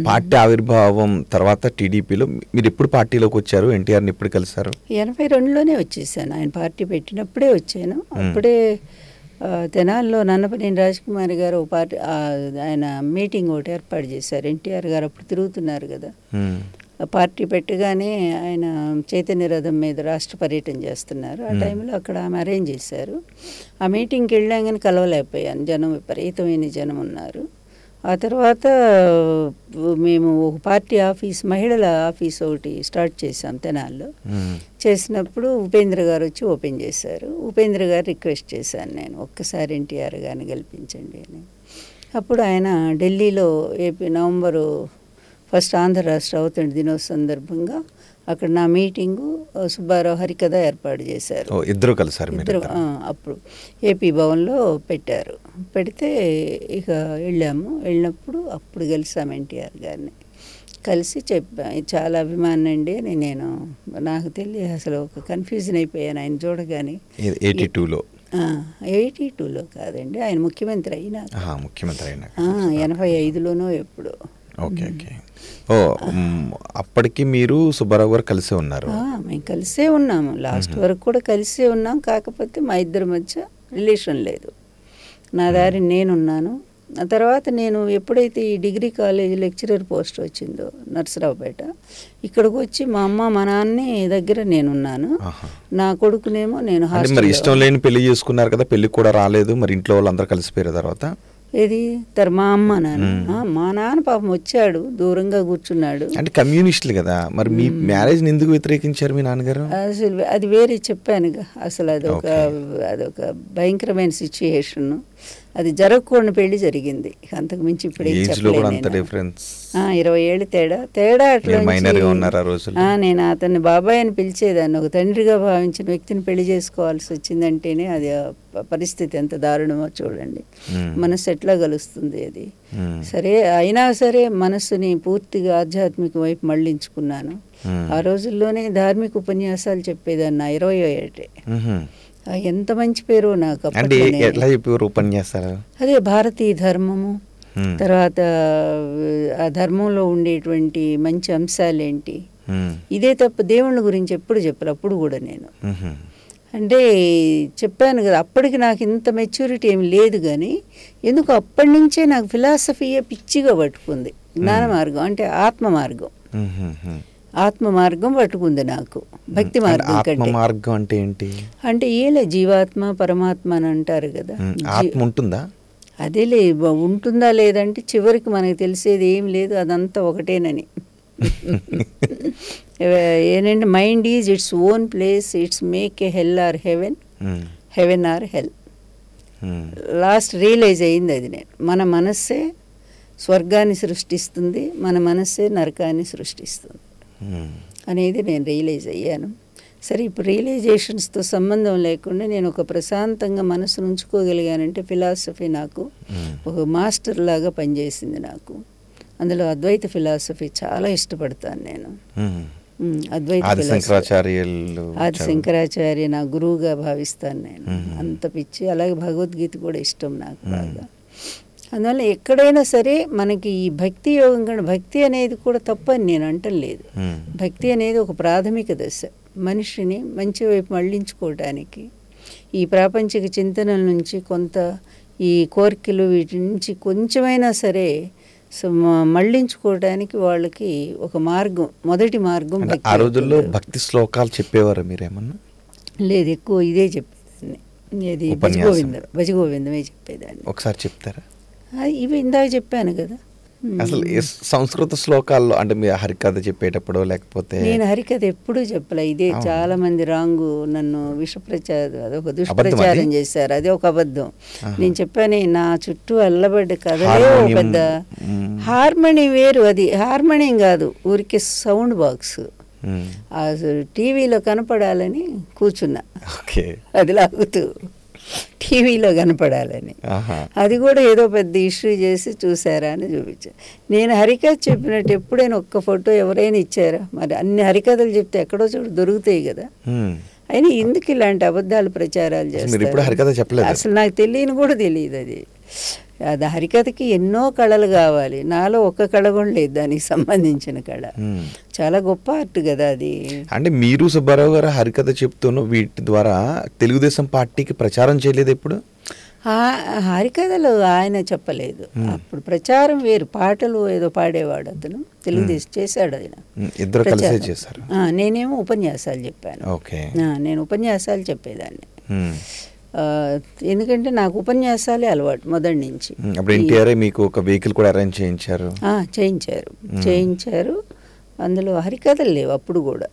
[SPEAKER 3] పార్టీ ఆవిర్భావం తర్వాత టీడీపీలో మీరు ఎప్పుడు పార్టీలోకి వచ్చారు? ఎన్టీఆర్ని ఎప్పుడు కలిశారు?
[SPEAKER 1] 82లోనే వచ్చేసాను. ఆయన పార్టీ పెట్టినప్పుడే వచ్చాను. అప్పుడే తెనాల్లో నన్నపనేని రాజకుమారి గారు ఒక పార్టీ, ఆయన మీటింగ్ ఒకటి ఏర్పాటు చేశారు. ఎన్టీఆర్ గారు అప్పుడు తిరుగుతున్నారు కదా, పార్టీ పెట్టగానే ఆయన చైతన్య రథం మీద రాష్ట్ర పర్యటన చేస్తున్నారు. ఆ టైంలో అక్కడ ఆమె అరేంజ్ చేశారు. ఆ మీటింగ్కి వెళ్ళాం కానీ కలవలేకపోయాను. జనం విపరీతమైన జనం ఉన్నారు. ఆ తర్వాత మేము ఒక పార్టీ ఆఫీస్, మహిళల ఆఫీస్ ఒకటి స్టార్ట్ చేసాం తెనాల్లో. చేసినప్పుడు ఉపేంద్ర గారు వచ్చి ఓపెన్ చేశారు. ఉపేంద్ర గారు రిక్వెస్ట్ చేశాను నేను, ఒక్కసారి ఎన్టీఆర్ గారిని గెలిపించండి అని. అప్పుడు ఆయన ఢిల్లీలో నవంబరు 1 ఆంధ్ర రాష్ట్ర అవతరణ దినోత్సవ సందర్భంగా అక్కడ నా మీటింగు సుబ్బారావు హరికథ ఏర్పాటు చేశారు.
[SPEAKER 3] ఇద్దరు కలిసారు.
[SPEAKER 1] ఇద్దరు అప్పుడు ఏపీ భవన్లో పెట్టారు. పెడితే ఇక వెళ్ళినప్పుడు అప్పుడు కలిసాము ఎన్టీఆర్ గారిని. కలిసి చాలా అభిమానం అండి అని నేను, నాకు తెలియ అసలు ఒక కన్ఫ్యూజన్ అయిపోయాను ఆయన చూడగానే.
[SPEAKER 3] 82లో
[SPEAKER 1] 82లో కాదండి, ఆయన ముఖ్యమంత్రి అయినా 85లోనో ఎప్పుడు.
[SPEAKER 3] Okay okay. అప్పటికి మీరు సుబ్బారావు గారు కలిసే ఉన్నారు?
[SPEAKER 1] మేము కలిసే ఉన్నాము, లాస్ట్ వరకు కూడా కలిసే ఉన్నాం. కాకపోతే మా ఇద్దరి మధ్య రిలేషన్ లేదు. నా దారి నేనున్నాను. ఆ తర్వాత నేను ఎప్పుడైతే ఈ డిగ్రీ కాలేజ్ లెక్చరర్ పోస్ట్ వచ్చిందో నర్సరావుపేట, ఇక్కడికి వచ్చి మా అమ్మ మా నాన్న దగ్గర నేనున్నాను. నా కొడుకునేమో నేను
[SPEAKER 3] మరి ఇష్టం లేని పెళ్లి చేసుకున్నారు కదా, పెళ్లి కూడా రాలేదు, మరి ఇంట్లో వాళ్ళందరూ కలిసిపోయారు తర్వాత?
[SPEAKER 1] ఏది మా అమ్మ నాన్న, మా నాన్న పాపం వచ్చాడు, దూరంగా కూర్చున్నాడు.
[SPEAKER 3] అంటే కమ్యూనిస్టులు కదా, మరి మీ మ్యారేజ్ ఎందుకు వ్యతిరేకించారు మీ నాన్నగారు?
[SPEAKER 1] అసలు అది వేరే చెప్పానుగా, అసలు అదొక భయంకరమైన సిచ్యుయేషన్. అది జరగకూడని పెళ్లి జరిగింది. అంతకు మించి ఇప్పుడు 20 ఏళ్ళు తేడా అట్లా. నేను అతన్ని బాబాయ్ అని పిలిచేదాన్ని. ఒక తండ్రిగా భావించిన వ్యక్తిని పెళ్లి చేసుకోవాల్సి వచ్చిందంటేనే అది పరిస్థితి ఎంత దారుణమో చూడండి. మనసు ఎట్లా కలుస్తుంది అది. సరే, అయినా సరే మనస్సుని పూర్తిగా ఆధ్యాత్మిక వైపు మళ్లించుకున్నాను. ఆ రోజుల్లోనే ధార్మిక ఉపన్యాసాలు చెప్పేదాన్ని 20 ఏటే. ఎంత మంచి పేరు నాకు. అదే భారతీయ ధర్మము, తర్వాత ఆ ధర్మంలో ఉండేటువంటి మంచి అంశాలేంటి, ఇదే తప్ప దేవుళ్ళ గురించి ఎప్పుడు చెప్పాలి. అప్పుడు కూడా నేను అంటే చెప్పాను కదా, అప్పటికి నాకు ఇంత మెచ్యూరిటీ ఏమి లేదు, కానీ ఎందుకు అప్పటి నుంచే నాకు ఫిలాసఫీయే పిచ్చిగా పట్టుకుంది. జ్ఞాన మార్గం అంటే ఆత్మ మార్గం పట్టుకుంది నాకు, భక్తి మార్గం కంటే.
[SPEAKER 3] మార్గం అంటే ఏంటి?
[SPEAKER 1] అంటే ఏలే జీవాత్మ పరమాత్మ అని అంటారు కదా,
[SPEAKER 3] ఆత్మ ఉంటుందా?
[SPEAKER 1] అదేలే, ఉంటుందా లేదంటే చివరికి మనకు తెలిసేది ఏం లేదు, అదంతా ఒకటేనని. ఏంటంటే mind is its own place, it's make a hell or heaven, heaven or hell. Last realise అయింది అది నేను. మన మనస్సే స్వర్గాన్ని సృష్టిస్తుంది, మన మనస్సే నరకాన్ని సృష్టిస్తుంది అనేది నేను రియలైజ్ అయ్యాను. సరే, ఇప్పుడు రియలైజేషన్స్తో సంబంధం లేకుండా నేను ఒక ప్రశాంతంగా మనసును ఉంచుకోగలిగానంటే ఫిలాసఫీ నాకు ఒక మాస్టర్ లాగా పనిచేసింది నాకు. అందులో అద్వైత ఫిలాసఫీ చాలా ఇష్టపడతాను నేను. అద్వైత
[SPEAKER 3] ఆది
[SPEAKER 1] శంకరాచార్య నా గురువుగా భావిస్తాను నేను. అంత పిచ్చి. అలాగే భగవద్గీత కూడా ఇష్టం నాకు బాగా. అందువల్ల ఎక్కడైనా సరే మనకి ఈ భక్తి యోగం కానీ, భక్తి అనేది కూడా తప్పని నేను అంటలేదు. భక్తి అనేది ఒక ప్రాథమిక దశ, మనిషిని మంచి వైపు మళ్లించుకోవడానికి, ఈ ప్రాపంచిక చింతనల నుంచి కొంత, ఈ కోరికలు వీటి నుంచి కొంచెమైనా సరే మళ్లించుకోవడానికి వాళ్ళకి ఒక మార్గం, మొదటి మార్గం.
[SPEAKER 3] ఆ రోజుల్లో భక్తి శ్లోకాలు చెప్పేవారు మీరేమన్నా?
[SPEAKER 1] లేదు, ఎక్కువ ఇదే చెప్పేదాన్ని. ఇది భజగోవిందమే చెప్పేదాన్ని.
[SPEAKER 3] ఒకసారి చెప్తారా?
[SPEAKER 1] ఇవి ఇందాక చెప్పాను కదా.
[SPEAKER 3] అసలు సంస్కృత శ్లోకాల్లో అంటే మీ హరికథ చెప్పేటప్పుడు లేకపోతే?
[SPEAKER 1] నేను హరికథ ఎప్పుడూ చెప్పలే. ఇదే చాలా మంది రాంగు నన్ను అదొక దుష్ప్రచారం చేశారు. అదే ఒక అబద్ధం. నేను చెప్పాను, నా చుట్టూ అల్లబడ్డ కథలే పెద్ద హార్మోని వేరు. అది హార్మోనియం కాదు, ఊరికే సౌండ్ బాక్స్. టీవీలో కనపడాలని కూర్చున్నా, అది లాగుతూ టీవీలో కనపడాలని. అది కూడా ఏదో పెద్ద ఇష్యూ చేసి చూసారా అని చూపించాను. నేను హరికథ చెప్పినట్టు ఎప్పుడైనా ఒక్క ఫోటో ఎవరైనా ఇచ్చారా? మరి అన్ని హరికథలు చెప్తే ఎక్కడో చోటు దొరుకుతాయి కదా. అయినా ఎందుకు ఇలాంటి అబద్ధాలు ప్రచారాలు చేస్తారు? అసలు నాకు తెలియని కూడా తెలియదు. అది హరికథకి ఎన్నో కళలు కావాలి. నాలో ఒక్క కళ కూడా లేదు దానికి సంబంధించిన కళ. చాలా గొప్ప ఆర్ట్ కదా అది.
[SPEAKER 3] అంటే మీరు సుబ్బారావు గారు హరికథ చెప్తున్న వీటి ద్వారా తెలుగుదేశం పార్టీకి ప్రచారం చేయలేదు ఎప్పుడు?
[SPEAKER 1] హరికథలు ఆయన చెప్పలేదు. అప్పుడు ప్రచారం వేరు, పాటలు ఏదో పాడేవాడు అతను, తెలుగుదేశం చేశాడు ఆయన.
[SPEAKER 3] ఇద్దరు కలిసే చేశారు.
[SPEAKER 1] నేనేమో ఉపన్యాసాలు చెప్పాను. నేను ఉపన్యాసాలు చెప్పేదాన్ని. ఎందుకంటే నాకు ఉపన్యాసాలే అలవాటు మొదటి నుంచి.
[SPEAKER 3] అప్పుడు ఎన్టీఆర్ మీకు ఒక వెహికల్ కూడా అరేంజ్ చేయించారు.
[SPEAKER 1] చేయించారు. అందులో హరికథలు లేవు అప్పుడు కూడా.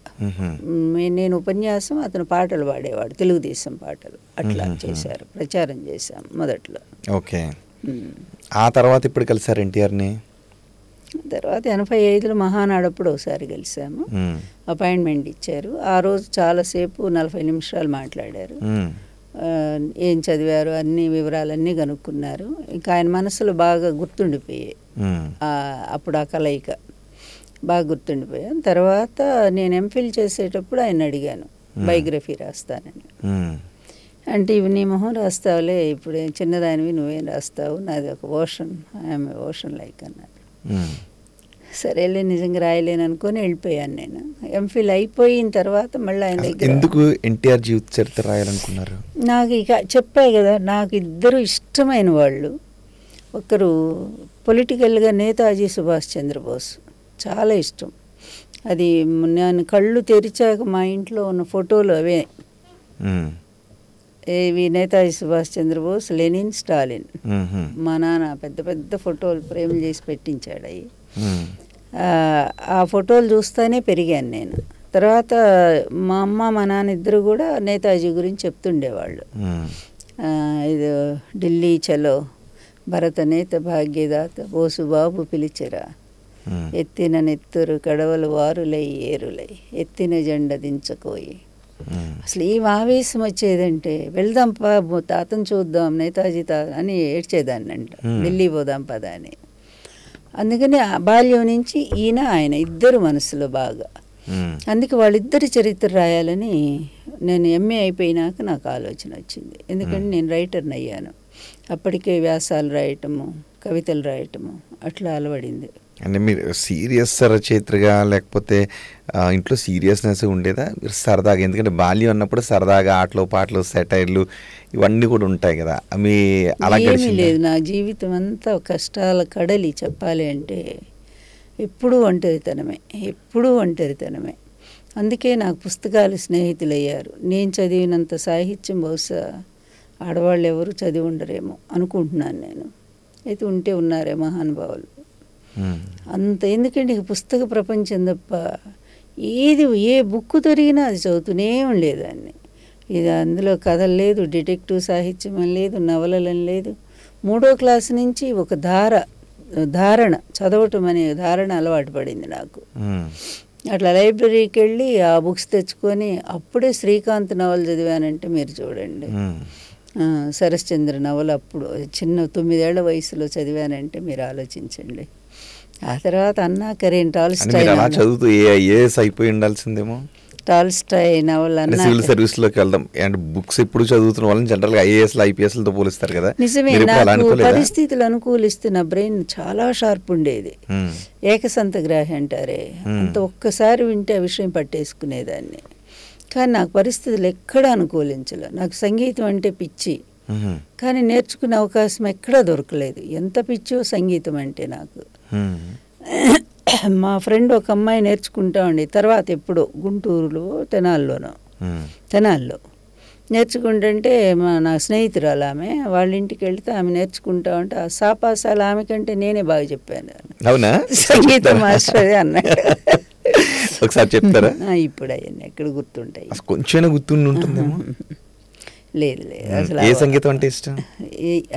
[SPEAKER 1] నేను ఉపన్యాసం, అతను పాటలు పాడేవాడు, తెలుగుదేశం పాటలు. అట్లా చేశారు, ప్రచారం చేశాం మొదట్లో.
[SPEAKER 3] ఓకే. ఆ తర్వాత ఇప్పుడు కలిసారు ఎన్టీఆర్ని?
[SPEAKER 1] తర్వాత 85లో మహానాడప్పుడు ఒకసారి కలిసాము. అపాయింట్మెంట్ ఇచ్చారు. ఆ రోజు చాలాసేపు 40 నిమిషాలు మాట్లాడారు. ఏం చదివారు అన్ని వివరాలన్నీ కనుక్కున్నారు. ఇంకా ఆయన మనసులో బాగా గుర్తుండిపోయాయి. అప్పుడు ఆ కలయిక బాగా గుర్తుండిపోయాం. తర్వాత నేను ఎంఫిల్ చేసేటప్పుడు ఆయన అడిగాను బయోగ్రఫీ రాస్తానని. అంటే ఇవి నీ మొహం రాస్తావులే, ఇప్పుడు చిన్నదానివి నువ్వేం రాస్తావు, నాది ఒక ఓషన్, ఐఎమ్ ఓషన్ లైక్ అన్నారు. సరేలే, నిజంగా రాయలేను అనుకొని వెళ్ళిపోయాను నేను. ఎంఫిల్ అయిపోయిన తర్వాత మళ్ళీ ఆయన దగ్గర.
[SPEAKER 3] ఎందుకు ఎన్టీఆర్ జీవిత చరిత్ర రాయాలనుకున్నారు?
[SPEAKER 1] నాకు ఇక చెప్పాయి కదా, నాకు ఇద్దరు ఇష్టమైన వాళ్ళు. ఒకరు పొలిటికల్గా నేతాజీ సుభాష్ చంద్రబోస్, చాలా ఇష్టం. అది నేను కళ్ళు తెరిచాక మా ఇంట్లో ఉన్న ఫోటోలు అవే. ఏవి నేతాజీ సుభాష్ చంద్రబోస్, లెనిన్, స్టాలిన్. మా నాన్న పెద్ద పెద్ద ఫోటోలు ఫ్రేమ్లు చేసి పెట్టించాడు. అవి ఆ ఫోటోలు చూస్తూనే పెరిగాను నేను. తర్వాత మా అమ్మ మా నాన్న ఇద్దరు కూడా నేతాజీ గురించి చెప్తుండేవాళ్ళు. ఇది ఢిల్లీ చలో, భరత నేత భాగ్యదాత, బోసుబాబు పిలిచెరా, ఎత్తిన నెత్తురు కడవలు వారులై ఏరులై, ఎత్తిన జెండ దించకోయి. అసలు ఏం ఆవేశం వచ్చేదంటే, వెళ్దాం పా తాతను చూద్దాం, నేతాజీ అని ఏడ్చేదాన్ని అంట. ఢిల్లీ పోదాం పదా అని. అందుకని ఆ బాల్యం నుంచి ఈయన ఆయన ఇద్దరు మనసులో బాగా. అందుకే వాళ్ళిద్దరి చరిత్ర రాయాలని నేను ఎంఏ అయిపోయినాక నాకు ఆలోచన వచ్చింది. ఎందుకంటే నేను రైటర్ని అయ్యాను. అప్పటికే వ్యాసాలు రాయటము, కవితలు రాయటము అట్లా అలవడింది.
[SPEAKER 3] అంటే మీరు సీరియస్ రచయిత్రగా, లేకపోతే ఇంట్లో సీరియస్నెస్ ఉండేదా మీరు సరదాగా? ఎందుకంటే బాల్యం అన్నప్పుడు సరదాగా ఆటలు పాటలు సెటైర్లు ఇవన్నీ కూడా ఉంటాయి కదా, మీ అలా
[SPEAKER 1] ఏమీ లేదు. నా జీవితం అంతా కష్టాల కడలి. చెప్పాలి అంటే ఎప్పుడూ ఒంటరితనమే. అందుకే నాకు పుస్తకాలు స్నేహితులయ్యారు. నేను చదివినంత సాహిత్యం బహుశా ఆడవాళ్ళు ఎవరు చదివి ఉండరేమో అనుకుంటున్నాను నేను. అయితే ఉంటే ఉన్నారే మహానుభావులు అంత. ఎందుకంటే ఇక పుస్తక ప్రపంచం తప్ప ఏ బుక్ దొరికినా అది చదువుతూనే ఉండేదాన్ని. ఇది అందులో కథలు లేదు, డిటెక్టివ్ సాహిత్యం అని లేదు, నవలలని లేదు. 3వ క్లాసు నుంచి ఒక ధారణ చదవటం అనే ధారణ అలవాటు పడింది నాకు. అట్లా లైబ్రరీకి వెళ్ళి ఆ బుక్స్ తెచ్చుకొని అప్పుడే శ్రీకాంత్ నవల చదివానంటే మీరు చూడండి. శరశ్చంద్ర నవల అప్పుడు చిన్న 9 ఏళ్ల వయసులో చదివానంటే మీరు ఆలోచించండి. ఆ తర్వాత అన్నా కరీన్ టాల్స్టాయ్
[SPEAKER 3] చదువుతూ ఐఏఎస్ అయిపోయి ఉండాల్సిందేమో.
[SPEAKER 1] టాల్స్టాయ్ నవల
[SPEAKER 3] సివిల్ సర్వీస్ లోకి వెళ్దాం అంటే బుక్స్ ఎప్పుడు చదువుతున్న వాళ్ళని జనరల్ గా ఐఏఎస్ ఐపీఎస్ లతో పోలిస్తారు కదా.
[SPEAKER 1] నిజమే, నాకు పరిస్థితులు అనుకూలిస్తే నా బ్రెయిన్ చాలా షార్ప్ ఉండేది. ఏకసంతగ్రాహి అంటారే, అంత ఒక్కసారి వింటే ఆ విషయం పట్టేసుకునేదాన్ని. కానీ నాకు పరిస్థితులు ఎక్కడా అనుకూలించలే. నాకు సంగీతం అంటే పిచ్చి, కానీ నేర్చుకునే అవకాశం ఎక్కడా దొరకలేదు. ఎంత పిచ్చో సంగీతం అంటే నాకు. మా ఫ్రెండ్ ఒక అమ్మాయి నేర్చుకుంటా ఉండి, తర్వాత ఎప్పుడో గుంటూరులో తెనాల్లో నేర్చుకుంటుంటే నా స్నేహితురాలు ఆమె, వాళ్ళ ఇంటికి వెళ్తే ఆమె నేర్చుకుంటా ఉంటే ఆ సాపాసాలు ఆమె కంటే నేనే బాగా చెప్పాను.
[SPEAKER 3] అవునా?
[SPEAKER 1] సంగీత మాస్టర్ అదే అన్నాడు.
[SPEAKER 3] ఒకసారి చెప్తారా?
[SPEAKER 1] ఇప్పుడు అవన్నీ ఎక్కడ గుర్తుంటాయి,
[SPEAKER 3] కొంచెం గుర్తుండి ఉంటుందేమో.
[SPEAKER 1] లేదు అసలు.
[SPEAKER 3] ఏ సంగీతం అంటే ఇష్టం?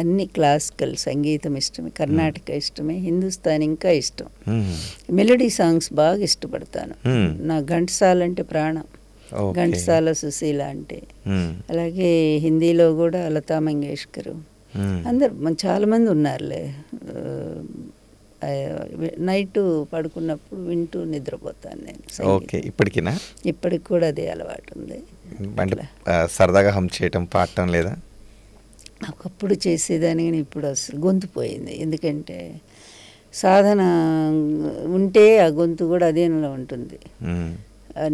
[SPEAKER 1] అన్ని క్లాసికల్ సంగీతం ఇష్టమే, కర్ణాటక ఇష్టమే, హిందుస్థాన్ ఇంకా ఇష్టం. మెలోడీ సాంగ్స్ బాగా ఇష్టపడతాను. నా ఘంటసాల అంటే ప్రాణం. ఘంటసాల, సుశీల అంటే. అలాగే హిందీలో కూడా లతా మంగేష్కర్, అందరు చాలా మంది ఉన్నారులే. నైట్ పడుకున్నప్పుడు వింటూ నిద్రపోతాను నేను.
[SPEAKER 3] ఓకే, ఇప్పటికినా?
[SPEAKER 1] ఇప్పటికి కూడా అదే అలవాటు ఉంది.
[SPEAKER 3] అంటే సరదాగా హమ్ చేయటం, పాడటం లేదా?
[SPEAKER 1] ఒకప్పుడు చేసేదాన్ని కానీ ఇప్పుడు అసలు గొంతు పోయింది. ఎందుకంటే సాధన ఉంటే ఆ గొంతు కూడా అదేనలో ఉంటుంది.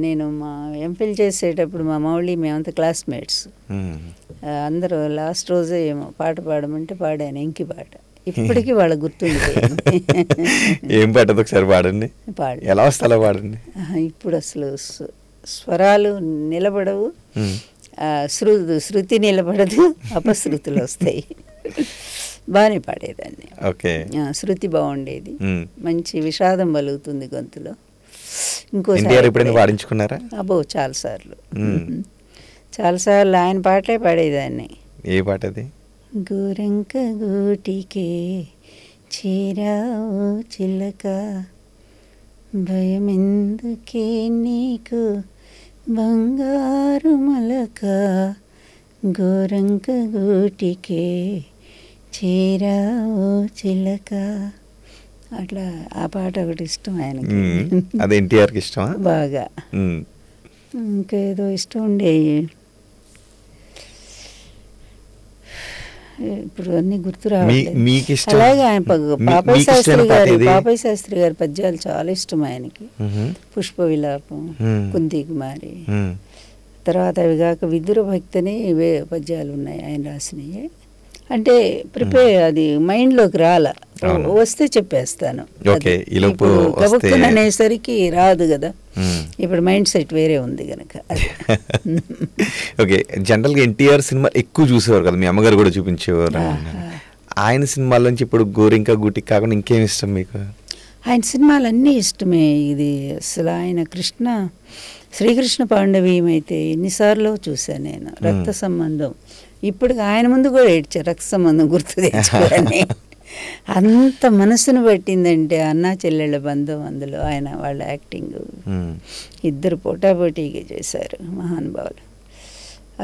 [SPEAKER 1] నేను మా ఎంఫిల్ చేసేటప్పుడు మా మౌళి మేమంతా క్లాస్మేట్స్ అందరూ లాస్ట్ రోజే ఏమో పాట పాడమంటే పాడాను, ఎంకి పాట. ఇప్పటికీ వాళ్ళ గుర్తుండిపోయింది.
[SPEAKER 3] ఏం పాటది ఒకసారి పాడండి. ఎలా వస్తా పాడండి.
[SPEAKER 1] ఇప్పుడు అసలు స్వరాలు నిలబడవు, శృతి నిలబడదు, అపశృతులు వస్తాయి. బాగానే పాడేదాన్ని.
[SPEAKER 3] ఓకే.
[SPEAKER 1] శృతి బాగుండేది, మంచి విషాదం వలుగుతుంది గొంతులో.
[SPEAKER 3] ఎప్పుడైనా పాడించుకున్నారా?
[SPEAKER 1] అబ్బో చాలాసార్లు ఆయన పాటలే పాడేదాన్ని.
[SPEAKER 3] ఏ పాట అది?
[SPEAKER 1] గోరంక గూటికే చేరావు చిలక, భయమెందుకే నీకు బంగారు మొలక, గోరంక గూటికే చేరావు చిలక. అట్లా ఆ పాట ఒకటి ఇష్టం ఆయనకి.
[SPEAKER 3] అది ఎన్టీఆర్కి ఇష్టమా?
[SPEAKER 1] బాగా. ఇంకేదో ఇష్టం ఉండేవి, ఇప్పుడు అన్ని గుర్తు రావట్లేదు. అలాగే ఆయన పాపయ్య శాస్త్రి గారి పద్యాలు చాలా ఇష్టం ఆయనకి. పుష్ప విలాపం, కుంతి కుమారి, తర్వాత అవి కాక విదుర భక్తిని ఇవే పద్యాలు ఉన్నాయి ఆయన రాసినవి. అంటే అది మైండ్లోకి రాలా, వస్తే చెప్పేస్తాను. గబుక్కున అనేసరికి రాదు కదా, ఇప్పుడు మైండ్ సెట్ వేరే ఉంది కనుక.
[SPEAKER 3] ఓకే. జనరల్గా ఎన్టీఆర్ సినిమా ఎక్కువ చూసేవారు కదా, మీ అమ్మగారు కూడా చూపించేవారు. ఆయన సినిమాల నుంచి ఇప్పుడు గోరింక గూటికి కాకుండా ఇంకేం ఇష్టం మీకు?
[SPEAKER 1] ఆయన సినిమాలన్నీ ఇష్టమే. ఇది అసలు ఆయన శ్రీకృష్ణ పాండవీయం అయితే ఎన్నిసార్లు చూశాను నేను. రక్త సంబంధం ఇప్పుడు ఆయన ముందు కూడా ఏడ్చారు, రక్త సంబంధం గుర్తు తెచ్చుకోని. అంత మనసును పట్టిందంటే అన్నా చెల్లెళ్ళ బంధం. అందులో వాళ్ళ యాక్టింగ్ ఇద్దరు పోటాపోటీగా చేశారు మహానుభావులు.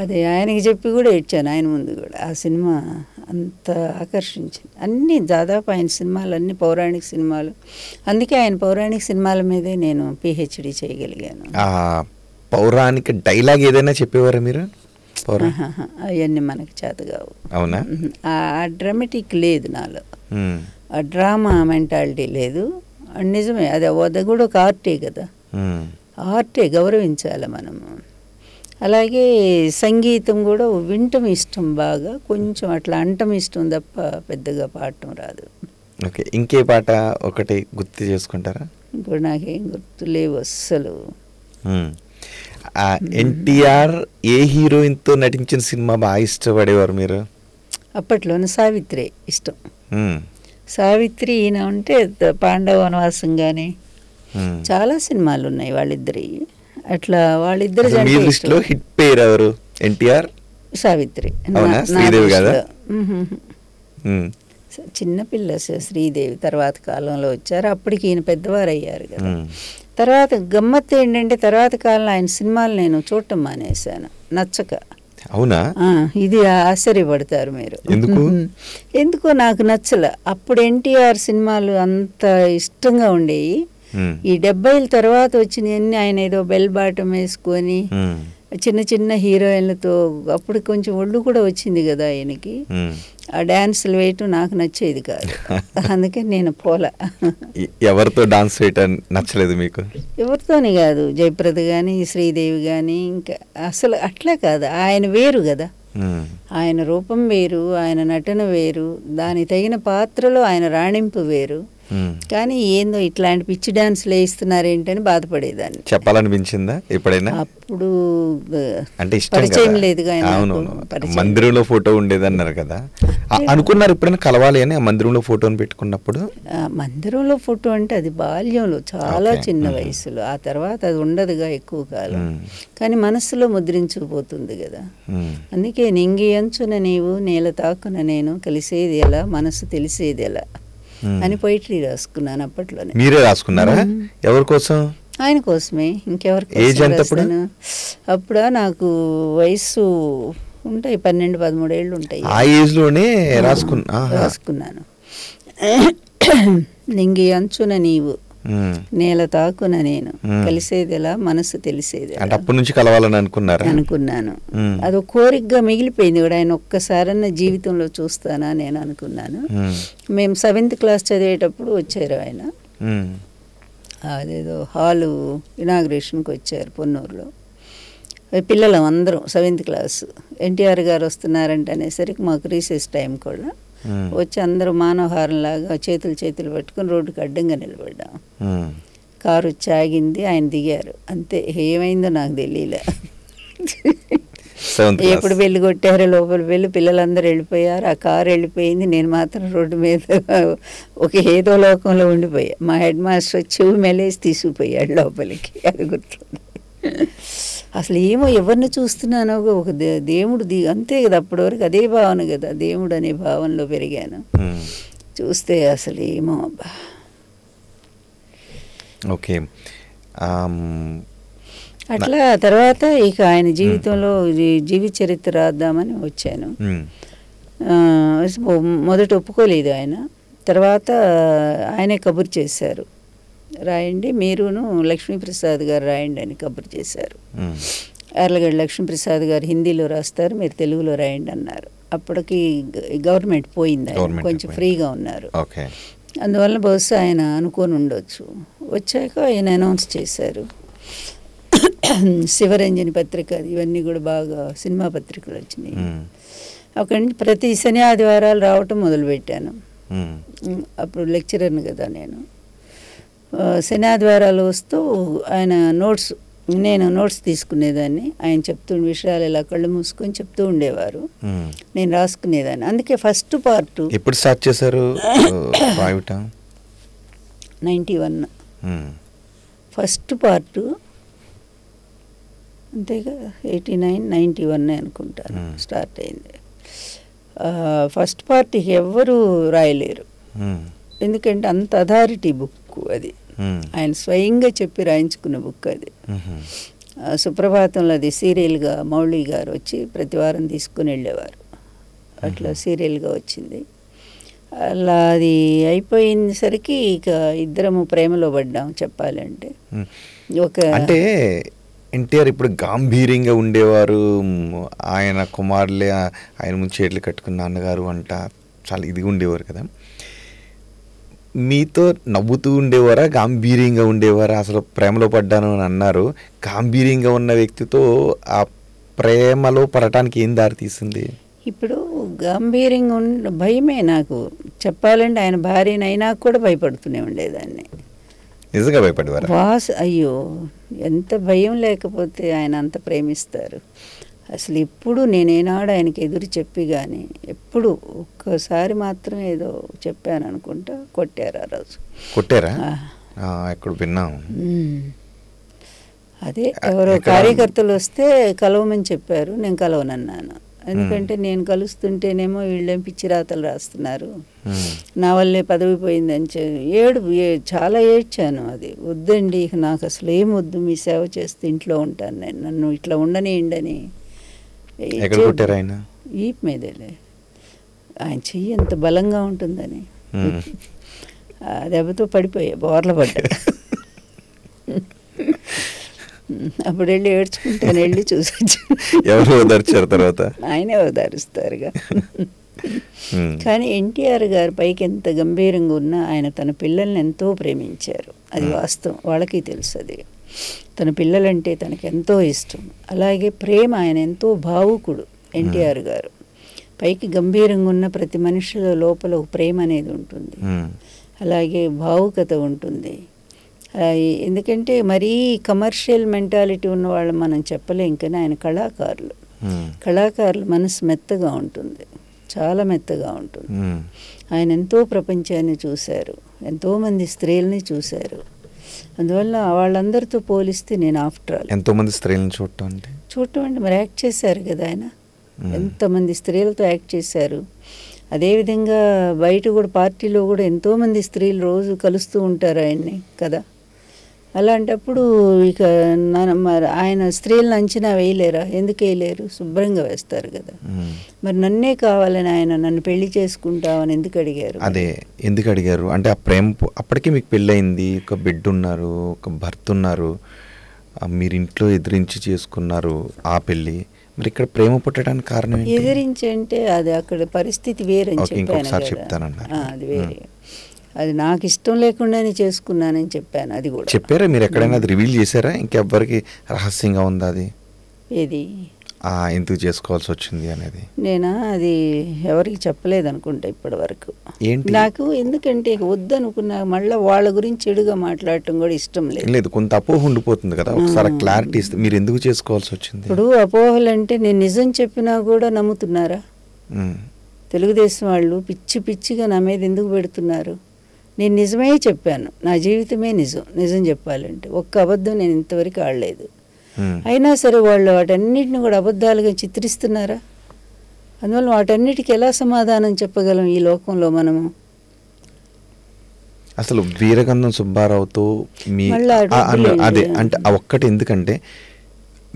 [SPEAKER 1] అదే ఆయనకి చెప్పి కూడా ఏడ్చాను ఆయన ముందు కూడా. ఆ సినిమా అంత ఆకర్షించింది. అన్నీ దాదాపు ఆయన సినిమాలు అన్నీ పౌరాణిక సినిమాలు. అందుకే ఆయన పౌరాణిక సినిమాల మీదే నేను పిహెచ్డి చేయగలిగాను.
[SPEAKER 3] పౌరాణిక డైలాగ్ ఏదైనా చెప్పేవారా మీరు?
[SPEAKER 1] అవన్నీ మనకు చేత కావు.
[SPEAKER 3] అవునా?
[SPEAKER 1] ఆ డ్రామాటిక్ లేదు నాలో, ఆ డ్రామా మెంటాలిటీ లేదు. నిజమే, అది కూడా ఒక ఆర్టే కదా, ఆర్టే గౌరవించాలి మనము. అలాగే సంగీతం కూడా వినటం ఇష్టం బాగా, కొంచెం అట్లా అంటం ఇష్టం తప్ప పెద్దగా పాడటం రాదు.
[SPEAKER 3] ఓకే. ఇంకే పాట ఒకటి గుర్తు చేసుకుంటారా?
[SPEAKER 1] ఇప్పుడు నాకేం గుర్తు లేవు అస్సలు.
[SPEAKER 3] ఎన్టీఆర్ ఏ హీరోయిన్తో నటించిన సినిమా బాగా ఇష్టపడేవారు మీరు?
[SPEAKER 1] అప్పట్లోనే సావిత్రి ఇష్టం. సావిత్రి ఈయన ఉంటే పాండవ వనవాసం కానీ చాలా సినిమాలు ఉన్నాయి వాళ్ళిద్దరి. అట్లా వాళ్ళిద్దరు
[SPEAKER 3] హిట్ పేరు ఎవరు? ఎన్టీఆర్,
[SPEAKER 1] సావిత్రి.
[SPEAKER 3] శ్రీదేవి కదా?
[SPEAKER 1] చిన్నపిల్ల శ్రీదేవి తర్వాత కాలంలో వచ్చారు, అప్పటికి ఈయన పెద్దవారు అయ్యారు కదా. తర్వాత గమ్మత్తు ఏంటంటే తర్వాత కాలంలో ఆయన సినిమాలు నేను చూడటం మానేశాను, నచ్చక.
[SPEAKER 3] అవునా?
[SPEAKER 1] ఇది ఆశ్చర్యపడతారు మీరు. ఎందుకో నాకు నచ్చల. అప్పుడు ఎన్టీఆర్ సినిమాలు అంత ఇష్టంగా ఉండేవి. ఈ 70ల తర్వాత వచ్చినవన్నీ ఆయన ఏదో బెల్ బాటం వేసుకొని చిన్న చిన్న హీరోయిన్లతో, అప్పుడు కొంచెం ఒళ్ళు కూడా వచ్చింది కదా ఆయనకి. ఆ డాన్సులు వేయటం నాకు నచ్చేది కాదు, అందుకే నేను పోలా.
[SPEAKER 3] ఎవరితో డాన్స్ వేయటం నచ్చలేదు మీకు?
[SPEAKER 1] ఎవరితోని కాదు, జయప్రద కానీ శ్రీదేవి కానీ, ఇంకా అసలు అట్లా కాదు. ఆయన వేరు కదా, ఆయన రూపం వేరు, ఆయన నటన వేరు, దానికి తగిన పాత్రలో ఆయన రాణింపు వేరు. కానీ ఏందో ఇట్లాంటి పిచ్చి డాన్స్లు వేయిస్తున్నారేంటని బాధపడేదాన్ని.
[SPEAKER 3] చెప్పాలనిపించిందా ఎప్పుడైనా?
[SPEAKER 1] అప్పుడు
[SPEAKER 3] అంటే
[SPEAKER 1] పరిచయం లేదు.
[SPEAKER 3] మందిరంలో ఫోటో ఉండేది అన్నారు కదా, అనుకున్నారు ఎప్పుడైనా కలవాలి అని? ఆ మందిరంలో ఫోటోని పెట్టుకున్నప్పుడు
[SPEAKER 1] మందిరంలో ఫోటో అంటే అది బాల్యంలో, చాలా చిన్న వయసులో. ఆ తర్వాత అది ఉండదుగా ఎక్కువ కాలం, కానీ మనస్సులో ముద్రించుకుపోతుంది కదా. అందుకే నింగి అంచున నీవు నేల తాకున నేను, కలిసేది ఎలా మనసు తెలిసేది ఎలా అని పోయిటరీ రాసుకున్నాను అప్పట్లోనే.
[SPEAKER 3] మీరే రాసుకున్నారా? ఎవరి కోసం?
[SPEAKER 1] ఆయన కోసమే, ఇంకెవరి కోసం. అప్పుడు నాకు వయసు ఉంటాయి 12-13 ఏళ్ళు ఉంటాయి.
[SPEAKER 3] ఆ ఏజ్ లోనే
[SPEAKER 1] రాసుకున్నాను. నింగి అంచున నీవు నేల తాకున నేను, కలిసేదిలా మనసు తెలిసేది.
[SPEAKER 3] అప్పటి నుంచి కలవాలని
[SPEAKER 1] అనుకున్నాను. అది ఒక కోరికగా మిగిలిపోయింది కూడా. ఆయన ఒక్కసారన్నా జీవితంలో చూస్తానా నేను అనుకున్నాను. మేము 7th క్లాస్ చదివేటప్పుడు వచ్చారు ఆయన. అదేదో హాలు ఇనాగ్రేషన్కి వచ్చారు పొన్నూరులో. పిల్లలు అందరం 7th క్లాస్. ఎన్టీఆర్ గారు వస్తున్నారంటే అనేసరికి మాకు రీసెస్ టైం కూడా వచ్చి అందరూ మానవహారంలాగా చేతులు పట్టుకుని రోడ్డుకి అడ్డంగా నిలబడ్డాం. కారు వచ్చి ఆగింది, ఆయన దిగారు, అంతే. ఏమైందో నాకు తెలియలే. ఎప్పుడు వెళ్ళి కొట్టారో లోపల వెళ్ళి పిల్లలందరూ వెళ్ళిపోయారు, ఆ కారు వెళ్ళిపోయింది, నేను మాత్రం రోడ్డు మీద ఒక ఏదో లోకంలో ఉండిపోయా. మా హెడ్ మాస్టర్ చెవి మెలేసి తీసుకుపోయాడు లోపలికి, అది గుర్తుంది. అసలు ఏమో ఎవరిని చూస్తున్నానో ఒక దేవుడు అంతే కదా, అప్పటి వరకు అదే భావన కదా, దేవుడు అనే భావనలో పెరిగాను. చూస్తే అసలు ఏమో అబ్బా.
[SPEAKER 3] ఓకే.
[SPEAKER 1] అట్లా తర్వాత ఇక ఆయన జీవితంలో జీవిత చరిత్ర రాద్దామని వచ్చాను. మొదట ఒప్పుకోలేదు ఆయన, తర్వాత ఆయనే కబురు చేశారు, రాయండి మీరును లక్ష్మీప్రసాద్ గారు రాయండి అని కబురు చేశారు. యార్లగడ్డ లక్ష్మీప్రసాద్ గారు హిందీలో రాస్తారు, మీరు తెలుగులో రాయండి అన్నారు. అప్పటికి గవర్నమెంట్ పోయింది, ఆయన కొంచెం ఫ్రీగా ఉన్నారు. అందువల్ల బహుశా ఆయన అనుకొని ఉండొచ్చు. వచ్చాక ఆయన అనౌన్స్ చేశారు. శివరంజని పత్రిక, ఇవన్నీ కూడా బాగా సినిమా పత్రికలు వచ్చినాయి. అక్కడి నుంచి ప్రతి శని ఆదివారాలు రావటం మొదలుపెట్టాను. అప్పుడు లెక్చరర్ని కదా నేను. శని ఆదివారాలు వస్తూ ఆయన నేను నోట్స్ తీసుకునేదాన్ని. ఆయన చెప్తున్న విషయాలు ఇలా కళ్ళు మూసుకొని చెప్తూ ఉండేవారు, నేను రాసుకునేదాన్ని. అందుకే ఫస్ట్ పార్ట్
[SPEAKER 3] ఎప్పుడు స్టార్ట్ చేశారు?
[SPEAKER 1] 91 ఫస్ట్ పార్ట్, అంతేగా 89, 91 అనుకుంటాను స్టార్ట్ అయింది. ఫస్ట్ పార్ట్కి ఎవ్వరూ రాయలేరు, ఎందుకంటే అంత అథారిటీ బుక్ అది. ఆయన స్వయంగా చెప్పి రాయించుకున్న బుక్ అది. సుప్రభాతంలో అది సీరియల్గా మౌళి గారు వచ్చి ప్రతి వారం తీసుకుని వెళ్ళేవారు. అట్లా సీరియల్గా వచ్చింది. అలా అది అయిపోయినసరికి ఇక ఇద్దరము ప్రేమలో పడ్డాం చెప్పాలంటే.
[SPEAKER 3] అంటే ఎన్టీఆర్ ఇప్పుడు గాంభీర్యంగా ఉండేవారు, ఆయన కుమారులే ఆయన ముందు చేతులు కట్టుకున్న నాన్నగారు అంట చాలా ఇదిగా ఉండేవారు కదా. మీతో నవ్వుతూ ఉండేవారా, గాంభీర్యంగా ఉండేవారా? అసలు ప్రేమలో పడ్డాను అని అన్నారు. గాంభీర్యంగా ఉన్న వ్యక్తితో ఆ ప్రేమలో పడటానికి ఏం దారి తీసింది?
[SPEAKER 1] ఇప్పుడు గాంభీర్యంగా భయమే నాకు చెప్పాలంటే. ఆయన భార్యనైనా కూడా భయపడుతూనే ఉండేదాన్ని.
[SPEAKER 3] నిజంగా భయపడేవారు?
[SPEAKER 1] అయ్యో, ఎంత భయం లేకపోతే ఆయన అంత ప్రేమిస్తారు. అసలు ఎప్పుడు నేనేనాడు ఆయనకి ఎదురు చెప్పి కానీ, ఎప్పుడు ఒక్కసారి మాత్రం ఏదో చెప్పాను అనుకుంటా, కొట్టారు ఆ రోజు.
[SPEAKER 3] కొట్టారా? ఎక్కడ విన్నాం.
[SPEAKER 1] అదే ఎవరో కార్యకర్తలు వస్తే కలవమని చెప్పారు, నేను కలవనన్నాను. ఎందుకంటే నేను కలుస్తుంటేనేమో వీళ్ళేం పిచ్చి రాతలు రాస్తున్నారు, నా వల్లే పదవి పోయిందని చాలా ఏడ్చాను. అది వద్దండి, నాకు అసలు ఏం వద్దు, మీ సేవ చేస్తూ ఇంట్లో ఉంటాను నేను, నన్ను ఇట్లా ఉండని. ఈప్ మీదేలే, ఆయన చెయ్యి ఎంత బలంగా ఉంటుందని. దెబ్బతో పడిపోయా, బోర్ల పడ్డా. అప్పుడు వెళ్ళి ఏడ్చుకుంటాను, వెళ్ళి చూసొచ్చు.
[SPEAKER 3] ఎవరు ఓదార్చారు తర్వాత?
[SPEAKER 1] ఆయనే ఓదారుస్తారుగా. కానీ ఎన్టీఆర్ గారు పైకి ఎంత గంభీరంగా ఉన్నా ఆయన తన పిల్లల్ని ఎంతో ప్రేమించారు, అది వాస్తవం, వాళ్ళకి తెలుసు. అది తన పిల్లలంటే తనకి ఎంతో ఇష్టం. అలాగే ప్రేమ, ఆయన ఎంతో భావుకుడు ఎన్టీఆర్ గారు. పైకి గంభీరంగా ఉన్న ప్రతి మనిషిలో లోపల ఒక ప్రేమ అనేది ఉంటుంది, అలాగే భావుకత ఉంటుంది. ఎందుకంటే మరీ కమర్షియల్ మెంటాలిటీ ఉన్న వాళ్ళు మనం చెప్పలేం, కానీ ఆయన కళాకారులు మనసు మెత్తగా ఉంటుంది, చాలా మెత్తగా ఉంటుంది. ఆయన ఎంతో ప్రపంచాన్ని చూశారు, ఎంతోమంది స్త్రీలని చూశారు. అందువల్ల వాళ్ళందరితో పోలిస్తే నేను ఆఫ్టర్ ఆల్
[SPEAKER 3] ఎంతోమంది స్త్రీలను చూడటం
[SPEAKER 1] అంటే మరి యాక్ట్ చేశారు కదా ఆయన, ఎంతమంది స్త్రీలతో యాక్ట్ చేశారు. అదేవిధంగా బయట కూడా పార్టీలో కూడా ఎంతోమంది స్త్రీలు రోజు కలుస్తూ ఉంటారు ఆయన్ని కదా. అలాంటప్పుడు ఇక మరి ఆయన స్త్రీలను అంచనా వేయలేరా? ఎందుకు వేయలేరు? శుభ్రంగా వేస్తారు కదా. మరి నన్నే కావాలని ఆయన నన్ను పెళ్లి చేసుకుంటామని ఎందుకు అడిగారు?
[SPEAKER 3] అదే ఎందుకు అడిగారు అంటే ఆ ప్రేమ అప్పటికే మీకు పెళ్ళయింది, ఒక బిడ్డ ఉన్నారు, ఒక భర్త ఉన్నారు, మీరు ఇంట్లో ఎదిరించి చేసుకున్నారు ఆ పెళ్ళి. మరి ఇక్కడ ప్రేమ పుట్టడానికి కారణం ఏంటి?
[SPEAKER 1] ఎదిరించి అంటే అది అక్కడ పరిస్థితి వేరని చెప్పాను. అది వేరే, అది నాకు ఇష్టం లేకుండానే చేసుకున్నానని చెప్పాను. అది కూడా
[SPEAKER 3] చెప్పారా మీరు? ఎక్కడైనా అది రివీల్ చేశారా? ఇంకెవ్వరికి రహస్యంగా ఉందా అది?
[SPEAKER 1] ఏది
[SPEAKER 3] ఎందుకు చేసుకోవాల్సి వచ్చింది అనేది?
[SPEAKER 1] నేనా అది ఎవరికి చెప్పలేదు అనుకుంటా ఇప్పటి వరకు.
[SPEAKER 3] ఏంటి?
[SPEAKER 1] నాకు ఎందుకంటే వద్దనుకున్నా మళ్ళీ వాళ్ళ గురించి చెడుగా మాట్లాడటం కూడా ఇష్టం లేదు.
[SPEAKER 3] లేదు, కొంత అపోహ ఉండిపోతుంది కదా, ఒకసారి క్లారిటీ ఇస్తే మీరు ఎందుకు చేసుకోవాల్సి వచ్చింది?
[SPEAKER 1] ఇప్పుడు అపోహలు అంటే నేను నిజం చెప్పినా కూడా నమ్ముతున్నారా? తెలుగుదేశం వాళ్ళు పిచ్చి పిచ్చిగా నా మీద ఎందుకు పెడుతున్నారు? నేను నిజమే చెప్పాను, నా జీవితమే నిజం చెప్పాలంటే ఒక్క అబద్ధం నేను ఇంతవరకు ఆడలేదు. అయినా సరే వాళ్ళు వాటన్నిటిని కూడా అబద్ధాలుగా చిత్రిస్తున్నారా? అందువల్ల వాటన్నిటికీ ఎలా సమాధానం చెప్పగలం ఈ లోకంలో మనము?
[SPEAKER 3] అసలు వీరగంధం సుబ్బారావుతో మీ అదే అంటే ఆ ఒక్కటి ఎందుకంటే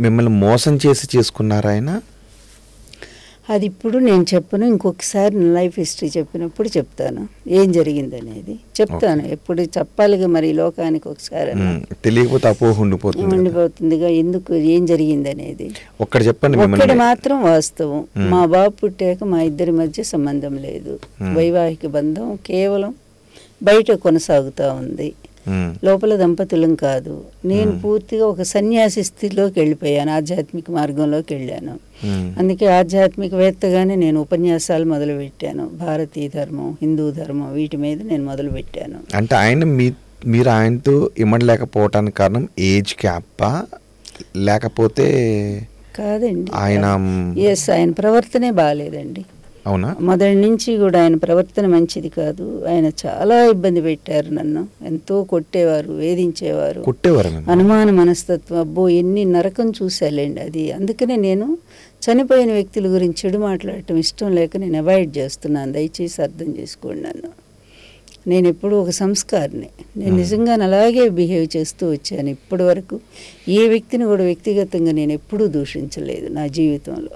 [SPEAKER 3] మిమ్మల్ని మోసం చేసి చేసుకున్నారా ఆయన?
[SPEAKER 1] అది ఇప్పుడు నేను చెప్పను, ఇంకొకసారి నా లైఫ్ హిస్టరీ చెప్పినప్పుడు చెప్తాను ఏం జరిగిందనేది చెప్తాను. ఎప్పుడు చెప్పాలిగా మరి లోకానికి ఒకసారి,
[SPEAKER 3] తెలియకపోతే అపోహ
[SPEAKER 1] ఉండిపోతుందిగా ఎందుకు ఏం జరిగిందనేది.
[SPEAKER 3] ఒక్కటి చెప్పండి.
[SPEAKER 1] ఒక్కటి మాత్రం వాస్తవం, మా బాబు పుట్టాక మా ఇద్దరి మధ్య సంబంధం లేదు, వైవాహిక బంధం కేవలం బయట కొనసాగుతూ ఉంది, లోపల దంపతులం కాదు. నేను పూర్తిగా ఒక సన్యాసి స్థితిలోకి వెళ్ళిపోయాను, ఆధ్యాత్మిక మార్గంలోకి వెళ్ళాను. అందుకే ఆధ్యాత్మికవేత్తగానే నేను ఉపన్యాసాలు మొదలుపెట్టాను. భారతీయ ధర్మం, హిందూ ధర్మం, వీటి మీద నేను మొదలుపెట్టాను.
[SPEAKER 3] అంటే ఆయన మీరు ఆయనతో ఇమ్మడలేకపోవటానికి కారణం ఏజ్ క్యాపా లేకపోతే?
[SPEAKER 1] కాదండి,
[SPEAKER 3] ఆయన
[SPEAKER 1] ఆయన ప్రవర్తనే బాగాలేదండి.
[SPEAKER 3] అవునా?
[SPEAKER 1] మొదటి నుంచి కూడా ఆయన ప్రవర్తన మంచిది కాదు. ఆయన చాలా ఇబ్బంది పెట్టారు నన్ను, ఎంతో కొట్టేవారు, వేధించేవారు, అనుమాన మనస్తత్వం. అబ్బో ఎన్ని నరకం చూశాలేండి అది. అందుకనే నేను చనిపోయిన వ్యక్తుల గురించి చెడు మాట్లాడటం ఇష్టం లేక నేను అవాయిడ్ చేస్తున్నాను. దయచేసి అర్థం చేసుకోండి నన్ను. నేను ఎప్పుడు ఒక సంస్కారిని, నేను నిజంగా అలాగే బిహేవ్ చేస్తూ వచ్చాను ఇప్పటి వరకు. ఏ వ్యక్తిని కూడా వ్యక్తిగతంగా నేను ఎప్పుడూ దూషించలేదు నా జీవితంలో.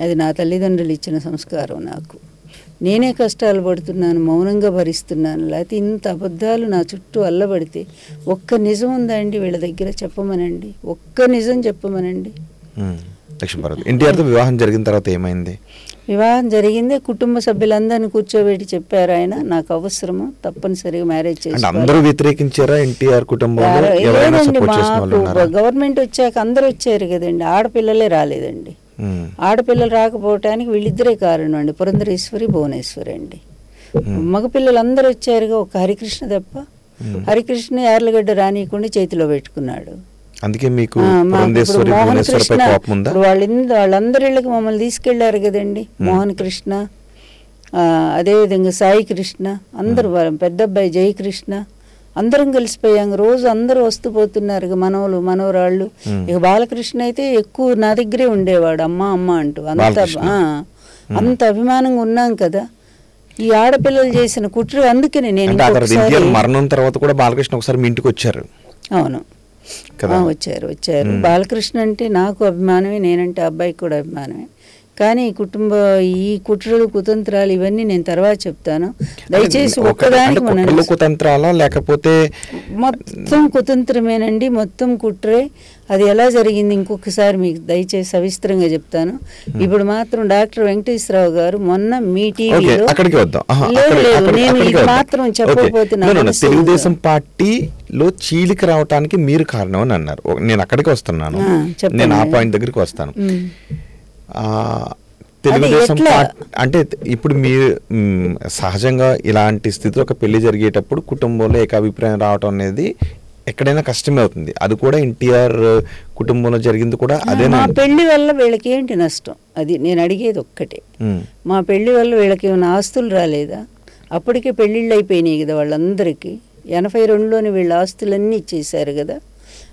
[SPEAKER 1] అది నా తల్లిదండ్రులు ఇచ్చిన సంస్కారం నాకు. నేనే కష్టాలు పడుతున్నాను, మౌనంగా భరిస్తున్నాను. లేకపోతే ఇంత అబద్ధాలు నా చుట్టూ అల్లబడితే ఒక్క నిజం ఉందా అండి వీళ్ళ దగ్గర? చెప్పమనండి, ఒక్క నిజం చెప్పమనండి.
[SPEAKER 3] లక్ష్మీపార్వతి, ఎన్టీఆర్తో వివాహం జరిగిన తర్వాత ఏమైంది?
[SPEAKER 1] వివాహం జరిగిందే, కుటుంబ సభ్యులందరినీ కూర్చోబెట్టి చెప్పారు ఆయన నాకు అవసరము, తప్పనిసరిగా మ్యారేజ్ చేసి.
[SPEAKER 3] అందరూ వ్యతిరేకించారా ఎన్టీఆర్ కుటుంబంలో?
[SPEAKER 1] మాకు గవర్నమెంట్ వచ్చాక అందరూ వచ్చారు కదండి, ఆడపిల్లలే రాలేదండి. ఆడపిల్లలు రాకపోవటానికి వీళ్ళిద్దరే కారణం అండి, పురంధరేశ్వరి, భువనేశ్వరి అండి. మగపిల్లలు అందరూ వచ్చారుగా, ఒక హరికృష్ణ తప్ప. హరికృష్ణ యార్లగడ్డ రానియకుండా చేతిలో పెట్టుకున్నాడు.
[SPEAKER 3] అందుకే మీకు
[SPEAKER 1] మోహన్ కృష్ణ వాళ్ళందరి ఇళ్ళకి మమ్మల్ని తీసుకెళ్లారు కదండి. మోహన్ కృష్ణ, అదేవిధంగా సాయి కృష్ణ, అందరూ పెద్ద అబ్బాయి జయకృష్ణ, అందరం కలిసిపోయాం. రోజు అందరూ వస్తూ పోతున్నారు మనవలు మనవరాళ్ళు. ఇక బాలకృష్ణ అయితే ఎక్కువ నా దగ్గరే ఉండేవాడు, అమ్మ అమ్మ అంటూ. అంత అభిమానంగా ఉన్నాం కదా. ఈ ఆడపిల్లలు చేసిన కుట్ర. అందుకనే నేను
[SPEAKER 3] మరణం తర్వాత కూడా బాలకృష్ణ ఒకసారి మీ ఇంటికి వచ్చారు.
[SPEAKER 1] అవును, వచ్చారు. బాలకృష్ణ అంటే నాకు అభిమానమే, నేనంటే అబ్బాయికి కూడా అభిమానమే. కానీ ఈ కుట్రలు కుతంత్రాలు ఇవన్నీ నేను తర్వాత చెప్తాను. దయచేసి ఒక్కదానికి
[SPEAKER 3] కుతంత్రాలా లేకపోతే
[SPEAKER 1] మొత్తం కుతంత్రమేనండి, మొత్తం కుట్రే. అది ఎలా జరిగింది ఇంకొకసారి మీకు దయచేసి సవిస్తరంగా చెప్తాను. ఇప్పుడు మాత్రం డాక్టర్ వెంకటేశ్వరరావు గారు మొన్న మీ టీవీలో, నేను ఇది మాత్రం చెప్పకపోతే
[SPEAKER 3] తెలుగుదేశం పార్టీలో చీలిక రావటానికి మీరు కారణం అని అన్నారు. నేను అక్కడికి వస్తున్నాను, నేను ఆ పాయింట్ దగ్గరికి వస్తాను. తెలుగుదేశం అంటే ఇప్పుడు మీరు సహజంగా ఇలాంటి స్థితిలో ఒక పెళ్లి జరిగేటప్పుడు కుటుంబంలో ఏకాభిప్రాయం రావటం అనేది ఎక్కడైనా కష్టమే అవుతుంది. అది కూడా ఎన్టీఆర్ కుటుంబంలో జరిగింది కూడా అదే.
[SPEAKER 1] మా పెళ్లి వల్ల వీళ్ళకి ఏంటి నష్టం? అది నేను అడిగేది ఒక్కటే. మా పెళ్లి వల్ల వీళ్ళకి ఏమైనా ఆస్తులు రాలేదా? అప్పటికే పెళ్ళిళ్ళు అయిపోయినాయి కదా వాళ్ళందరికీ. 82లోనే వీళ్ళ ఆస్తులన్నీ ఇచ్చేశారు కదా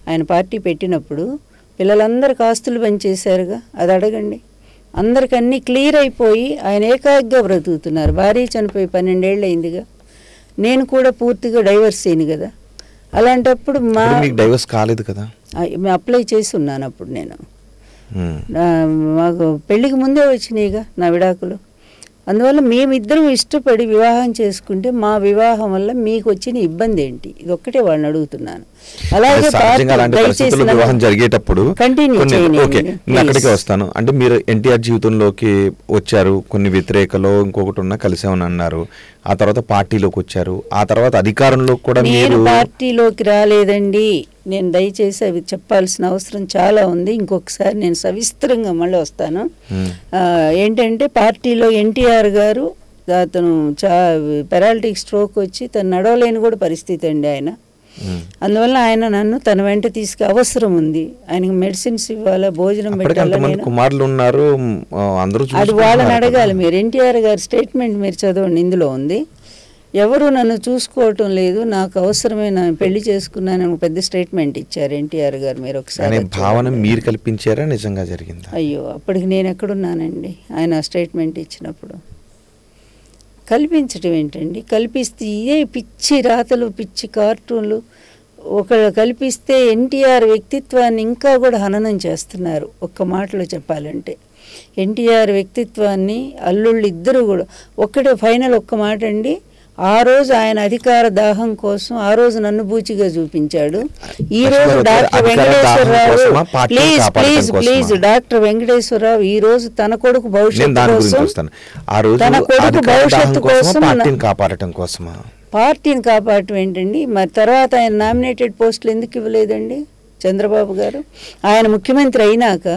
[SPEAKER 1] ఆయన పార్టీ పెట్టినప్పుడు. పిల్లలందరికీ ఆస్తులు పనిచేశారుగా, అది అడగండి. అందరికి అన్నీ క్లియర్ అయిపోయి ఆయన ఏకాగ్గా బ్రతుకుతున్నారు. భార్య చనిపోయి 12 ఏళ్ళు అయిందిగా. నేను కూడా పూర్తిగా డైవర్స్ అయ్యింది కదా. అలాంటప్పుడు
[SPEAKER 3] డైవర్స్ కాలేదు కదా,
[SPEAKER 1] అప్లై చేసి ఉన్నాను అప్పుడు నేను. మాకు పెళ్ళికి ముందే వచ్చినాయిగా నా విడాకులు. అందువల్ల మేమిద్దరం ఇష్టపడి వివాహం చేసుకుంటే మా వివాహం వల్ల మీకు వచ్చిన ఇబ్బంది ఏంటి? ఇది ఒక్కటే వాళ్ళని అడుగుతున్నాను. అలాగే
[SPEAKER 3] వివాహం జరిగేటప్పుడు అక్కడికి వస్తాను. అంటే మీరు ఎన్టీఆర్ జీవితంలోకి వచ్చారు, కొన్ని వ్యతిరేకలో ఇంకొకటి ఉన్నా కలిసామని అన్నారు. ఆ తర్వాత పార్టీలోకి వచ్చారు, ఆ తర్వాత అధికారంలో కూడా.
[SPEAKER 1] నేను పార్టీలోకి రాలేదండి, నేను దయచేసి అవి చెప్పాల్సిన అవసరం చాలా ఉంది. ఇంకొకసారి నేను సవిస్తరంగా మళ్ళీ వస్తాను. ఏంటంటే పార్టీలో ఎన్టీఆర్ గారు అతను పెరాలిటిక్ స్ట్రోక్ వచ్చి తను నడవలేని కూడా పరిస్థితి అండి ఆయన. అందువల్ల ఆయన నన్ను తన వెంట తీసుకు అవసరం ఉంది. ఆయనకు మెడిసిన్స్ ఇవ్వాలా, భోజనం పెట్టాలా. అది వాళ్ళని అడగాలి మీరు. ఎన్టీఆర్ గారి స్టేట్మెంట్ మీరు చదవండి, ఇందులో ఉంది. ఎవరు నన్ను చూసుకోవటం లేదు, నాకు అవసరమైన పెళ్లి చేసుకున్నాను పెద్ద స్టేట్మెంట్ ఇచ్చారు ఎన్టీఆర్ గారు. మీరు ఒకసారి
[SPEAKER 3] భావన మీరు కల్పించారా, నిజంగా జరిగింది?
[SPEAKER 1] అయ్యో, అప్పటికి నేను ఎక్కడున్నానండి ఆయన స్టేట్మెంట్ ఇచ్చినప్పుడు. కల్పించటం ఏంటండి? కల్పిస్తే ఇదే పిచ్చి రాతలు, పిచ్చి కార్టూన్లు ఒకళ్ళు కల్పిస్తే ఎన్టీఆర్ వ్యక్తిత్వాన్ని ఇంకా కూడా హననం చేస్తున్నారు. ఒక్క మాటలో చెప్పాలంటే ఎన్టీఆర్ వ్యక్తిత్వాన్ని అల్లుళ్ళు ఇద్దరు కూడా ఒక్కటే ఫైనల్ ఒక్క మాట అండి. ఆ రోజు ఆయన అధికార దాహం కోసం ఆ రోజు నన్ను బూచిగా చూపించాడు. ఈ రోజు doctor Venkateswara Rao please doctor Venkateswara Rao ఈ రోజు తన కొడుకు భవిష్యత్తు కోసం, తన కొడుకు భవిష్యత్తు కోసం పార్టీని కాపాడటం ఏంటండి? మరి తర్వాత ఆయన నామినేటెడ్ పోస్టులు ఎందుకు ఇవ్వలేదండి చంద్రబాబు గారు? ఆయన ముఖ్యమంత్రి అయినాక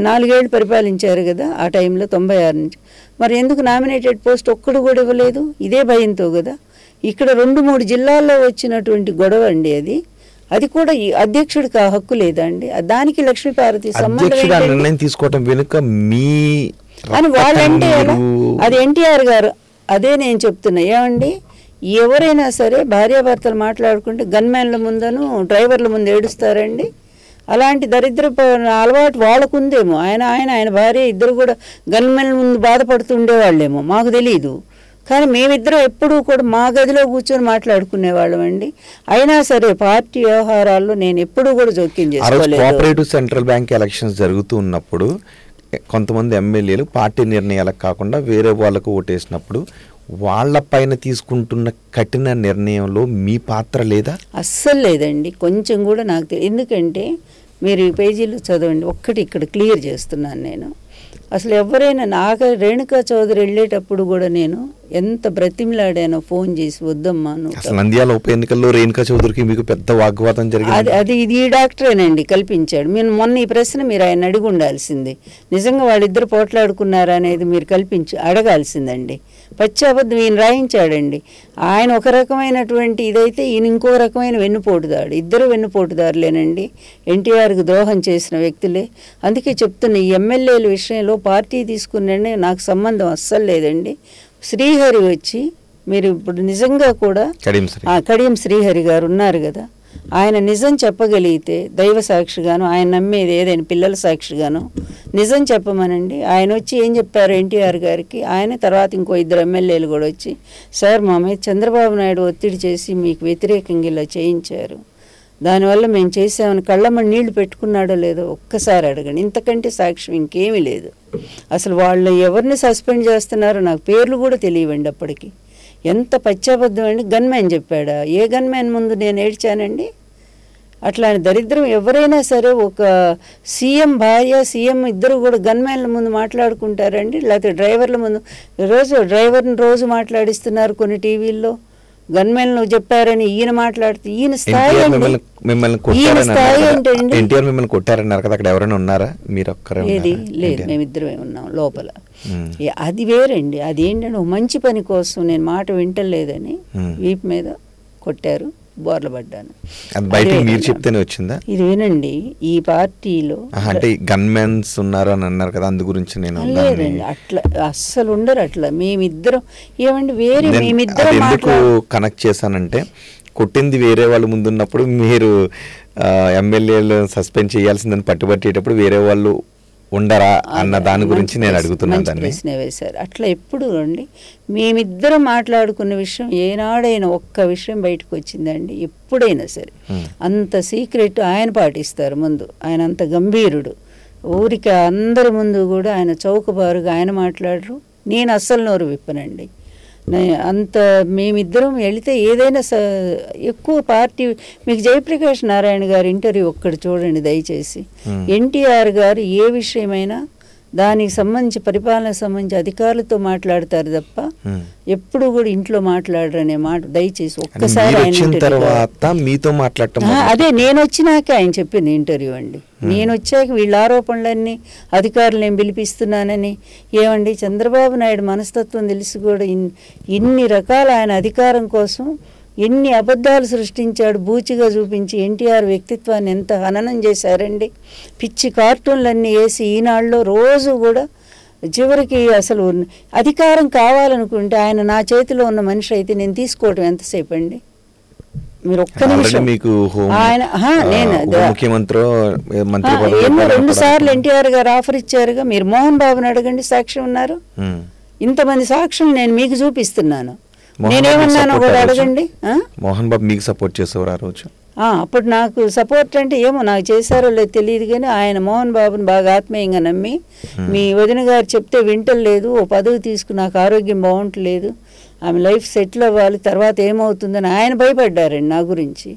[SPEAKER 1] 4 ఏళ్ళు పరిపాలించారు కదా ఆ టైంలో 96 నుంచి. మరి ఎందుకు నామినేటెడ్ పోస్ట్ ఒక్కడు కూడా ఇవ్వలేదు? ఇదే భయంతో కదా. ఇక్కడ 2-3 జిల్లాల్లో వచ్చినటువంటి గొడవ అండి అది. అది కూడా అధ్యక్షుడికి ఆ హక్కు లేదా అండి? దానికి లక్ష్మీపార్వతి సంబంధం
[SPEAKER 3] తీసుకోవడం వెనుక మీ
[SPEAKER 1] అని వాళ్ళంటే అది ఎన్టీఆర్ గారు. అదే నేను చెప్తున్నా. ఏమండి, ఎవరైనా సరే భార్యాభర్తలు మాట్లాడుకుంటే గన్మ్యాన్ల ముందను డ్రైవర్ల ముందు ఏడుస్తారండి? అలాంటి దరిద్ర అలవాటు వాళ్ళకుందేమో. ఆయన భార్య ఇద్దరు కూడా గన్మెన్ ముందు బాధపడుతుండేవాళ్ళేమో, మాకు తెలీదు. కానీ మేమిద్దరం ఎప్పుడూ కూడా మా గదిలో కూర్చొని మాట్లాడుకునేవాళ్ళం అండి. అయినా సరే పార్టీ వ్యవహారాల్లో నేను ఎప్పుడూ కూడా జోక్యం చేసుకోలేదు.
[SPEAKER 3] కోఆపరేటివ్ సెంట్రల్ బ్యాంక్ ఎలక్షన్స్ జరుగుతూ ఉన్నప్పుడు కొంతమంది ఎమ్మెల్యేలు పార్టీ నిర్ణయాలకు కాకుండా వేరే వాళ్ళకు ఓటేసినప్పుడు వాళ్ళ పైన తీసుకుంటున్న కఠిన నిర్ణయంలో మీ పాత్ర లేదా?
[SPEAKER 1] అస్సలు లేదండి, కొంచెం కూడా నాకు ఎందుకంటే మీరు ఈ పేజీలు చదవండి. ఒక్కటి ఇక్కడ క్లియర్ చేస్తున్నాను నేను. అసలు ఎవరైనా రేణుకా చౌదరి వెళ్ళేటప్పుడు కూడా నేను ఎంత బ్రతిమిలాడానో ఫోన్ చేసి, వద్దమ్మా నువ్వు.
[SPEAKER 3] నంద్యాల ఉప ఎన్నికల్లో రేణుకా చౌదరికి మీకు పెద్ద వాగ్వాదం జరిగింది.
[SPEAKER 1] అది ఈ డాక్టరేనండి కల్పించాడు. మీరు మొన్న ఈ ప్రశ్న మీరు ఆయన అడిగి ఉండాల్సింది. నిజంగా వాళ్ళిద్దరు పోట్లాడుకున్నారా అనేది మీరు అడగాల్సిందండి. పచ్చాబద్ధం ఈయన రాయించాడండి. ఆయన ఒక రకమైనటువంటి ఇదైతే ఈయన ఇంకో రకమైన వెన్నుపోటుదాడు. ఇద్దరు వెన్నుపోటుదారులేనండి, ఎన్టీఆర్కి ద్రోహం చేసిన వ్యక్తులే. అందుకే చెప్తున్నా, ఈ ఎమ్మెల్యేల విషయంలో పార్టీ తీసుకునే నాకు సంబంధం అస్సలు లేదండి. శ్రీహరి వచ్చి మీరు ఇప్పుడు నిజంగా కూడా కడియం శ్రీహరి గారు ఉన్నారు కదా, ఆయన నిజం చెప్పగలిగితే దైవ సాక్షిగాను, ఆయన నమ్మేది ఏదైనా పిల్లల సాక్షిగాను నిజం చెప్పమనండి. ఆయన వచ్చి ఏం చెప్పారు ఎన్టీఆర్ గారికి, ఆయన తర్వాత ఇంకో 2 ఎమ్మెల్యేలు కూడా వచ్చి, సార్ మా మీద చంద్రబాబు నాయుడు ఒత్తిడి చేసి మీకు వ్యతిరేకంగా ఇలా చేయించారు, దానివల్ల మేము చేసామని కళ్ళమ్మని నీళ్లు పెట్టుకున్నాడో లేదో ఒక్కసారి అడగండి. ఇంతకంటే సాక్ష్యం ఇంకేమీ లేదు. అసలు వాళ్ళు ఎవరిని సస్పెండ్ చేస్తున్నారో నాకు పేర్లు కూడా తెలియవండి అప్పటికి. ఎంత పచ్చాబద్ధం అండి. గన్మ్యాన్ చెప్పాడా? ఏ గన్మ్యాన్ ముందు నేను ఏడ్చానండి? అట్లాంటి దరిద్రం ఎవరైనా సరే, ఒక సీఎం భార్య సీఎం ఇద్దరు కూడా గన్మ్యాన్ల ముందు మాట్లాడుకుంటారండి? లేకపోతే డ్రైవర్ల ముందు? డ్రైవర్ని రోజు మాట్లాడిస్తున్నారు కొన్ని టీవీల్లో. గన్మెన్లు చెప్పారని ఈయన మాట్లాడుతూ ఈయన స్థాయి
[SPEAKER 3] మిమ్మల్ని కొట్టారన్నారు కదా, అక్కడ ఎవరైనా ఉన్నారా? మీరు ఒక్కరే?
[SPEAKER 1] ఏది లేదు, మేమిద్దరమే ఉన్నాం లోపల. అది వేరండి. అదేంటంటే మంచి పని కోసం నేను మాట వింటలేదని వీపు మీద కొట్టారు, బోర్ల పడ్డాను.
[SPEAKER 3] మీరు చెప్తేనే వచ్చిందా?
[SPEAKER 1] ఇది వినండి, ఈ పార్టీలో
[SPEAKER 3] అంటే గన్మెన్స్ ఉన్నారు అని అన్నారు కదా, అందు గురించి నేను
[SPEAKER 1] లేదండి. అట్లా అస్సలు ఉండరు. అట్లా మేమిద్దరం ఏమండి వేరే మేమిద్దరం
[SPEAKER 3] ఎందుకు కనెక్ట్ చేశానంటే, కొట్టింది వేరే వాళ్ళు ముందున్నప్పుడు మీరు ఎమ్మెల్యేలు సస్పెండ్ చేయాల్సిందని పట్టుబట్టేటప్పుడు వేరే వాళ్ళు ఉండరా అన్న దాని గురించి నేను అడుగుతున్నాను.
[SPEAKER 1] ప్రశ్న వేశారు. అట్లా ఎప్పుడు అండి మేమిద్దరం మాట్లాడుకున్న విషయం ఏనాడైనా ఒక్క విషయం బయటకు వచ్చిందండి? ఎప్పుడైనా సరే అంత సీక్రెట్ ఆయన పాటిస్తారు ముందు. ఆయన అంత గంభీరుడు. ఊరికి అందరి ముందు కూడా ఆయన చౌకబారుగా ఆయన మాట్లాడరు. నేను అస్సలు నోరు విప్పనండి. అంత మేమిద్దరం వెళితే ఏదైనా ఎక్కువ పార్టీ. మీకు జయప్రకాష్ నారాయణ గారి ఇంటర్వ్యూ ఒక్కటి చూడండి దయచేసి. ఎన్టీఆర్ గారు ఏ విషయమైనా దానికి సంబంధించి పరిపాలనకు సంబంధించి అధికారులతో మాట్లాడతారు తప్ప ఎప్పుడు కూడా ఇంట్లో మాట్లాడరు అనే మాట దయచేసి ఒక్కసారి
[SPEAKER 3] మీతో మాట్లాడటం.
[SPEAKER 1] అదే నేను వచ్చినాకే ఆయన చెప్పింది ఇంటర్వ్యూ అండి. నేను వచ్చాక వీళ్ళ ఆరోపణలన్నీ అధికారులు నేను పిలిపిస్తున్నానని. ఏమండి, చంద్రబాబు నాయుడు మనస్తత్వం తెలిసి కూడా ఇన్ని రకాల ఆయన అధికారం కోసం ఎన్ని అబద్ధాలు సృష్టించాడు, బూచిగా చూపించి ఎన్టీఆర్ వ్యక్తిత్వాన్ని ఎంత హననం చేశారండి. పిచ్చి కార్టూన్లన్నీ వేసి ఈనాడులో రోజు కూడా చివరికి అసలు అధికారం కావాలనుకుంటే ఆయన నా చేతిలో ఉన్న మనిషి అయితే నేను తీసుకోవటం ఎంతసేపు అండి? మీరు ఒక్క నిమిషం. ఆయన ఎన్నో 2 సార్లు ఎన్టీఆర్ గారు ఆఫర్ ఇచ్చారుగా. మీరు మోహన్ బాబుని అడగండి, సాక్షి ఉన్నారు. ఇంతమంది సాక్షులు నేను మీకు చూపిస్తున్నాను. నేనేమన్నాను కూడా అడగండి.
[SPEAKER 3] మోహన్ బాబు మీకు సపోర్ట్ చేసేవారు ఆ రోజు?
[SPEAKER 1] అప్పుడు నాకు సపోర్ట్ అంటే ఏమో నాకు చేశారో లేదు తెలియదు, కానీ ఆయన మోహన్ బాబుని బాగా ఆత్మీయంగా నమ్మి మీ వదిన గారు చెప్తే వింటలేదు, ఓ పదవి తీసుకుని నాకు ఆరోగ్యం బాగుంటలేదు, ఆమె లైఫ్ సెటిల్ అవ్వాలి, తర్వాత ఏమవుతుందని ఆయన భయపడ్డారండి నా గురించి.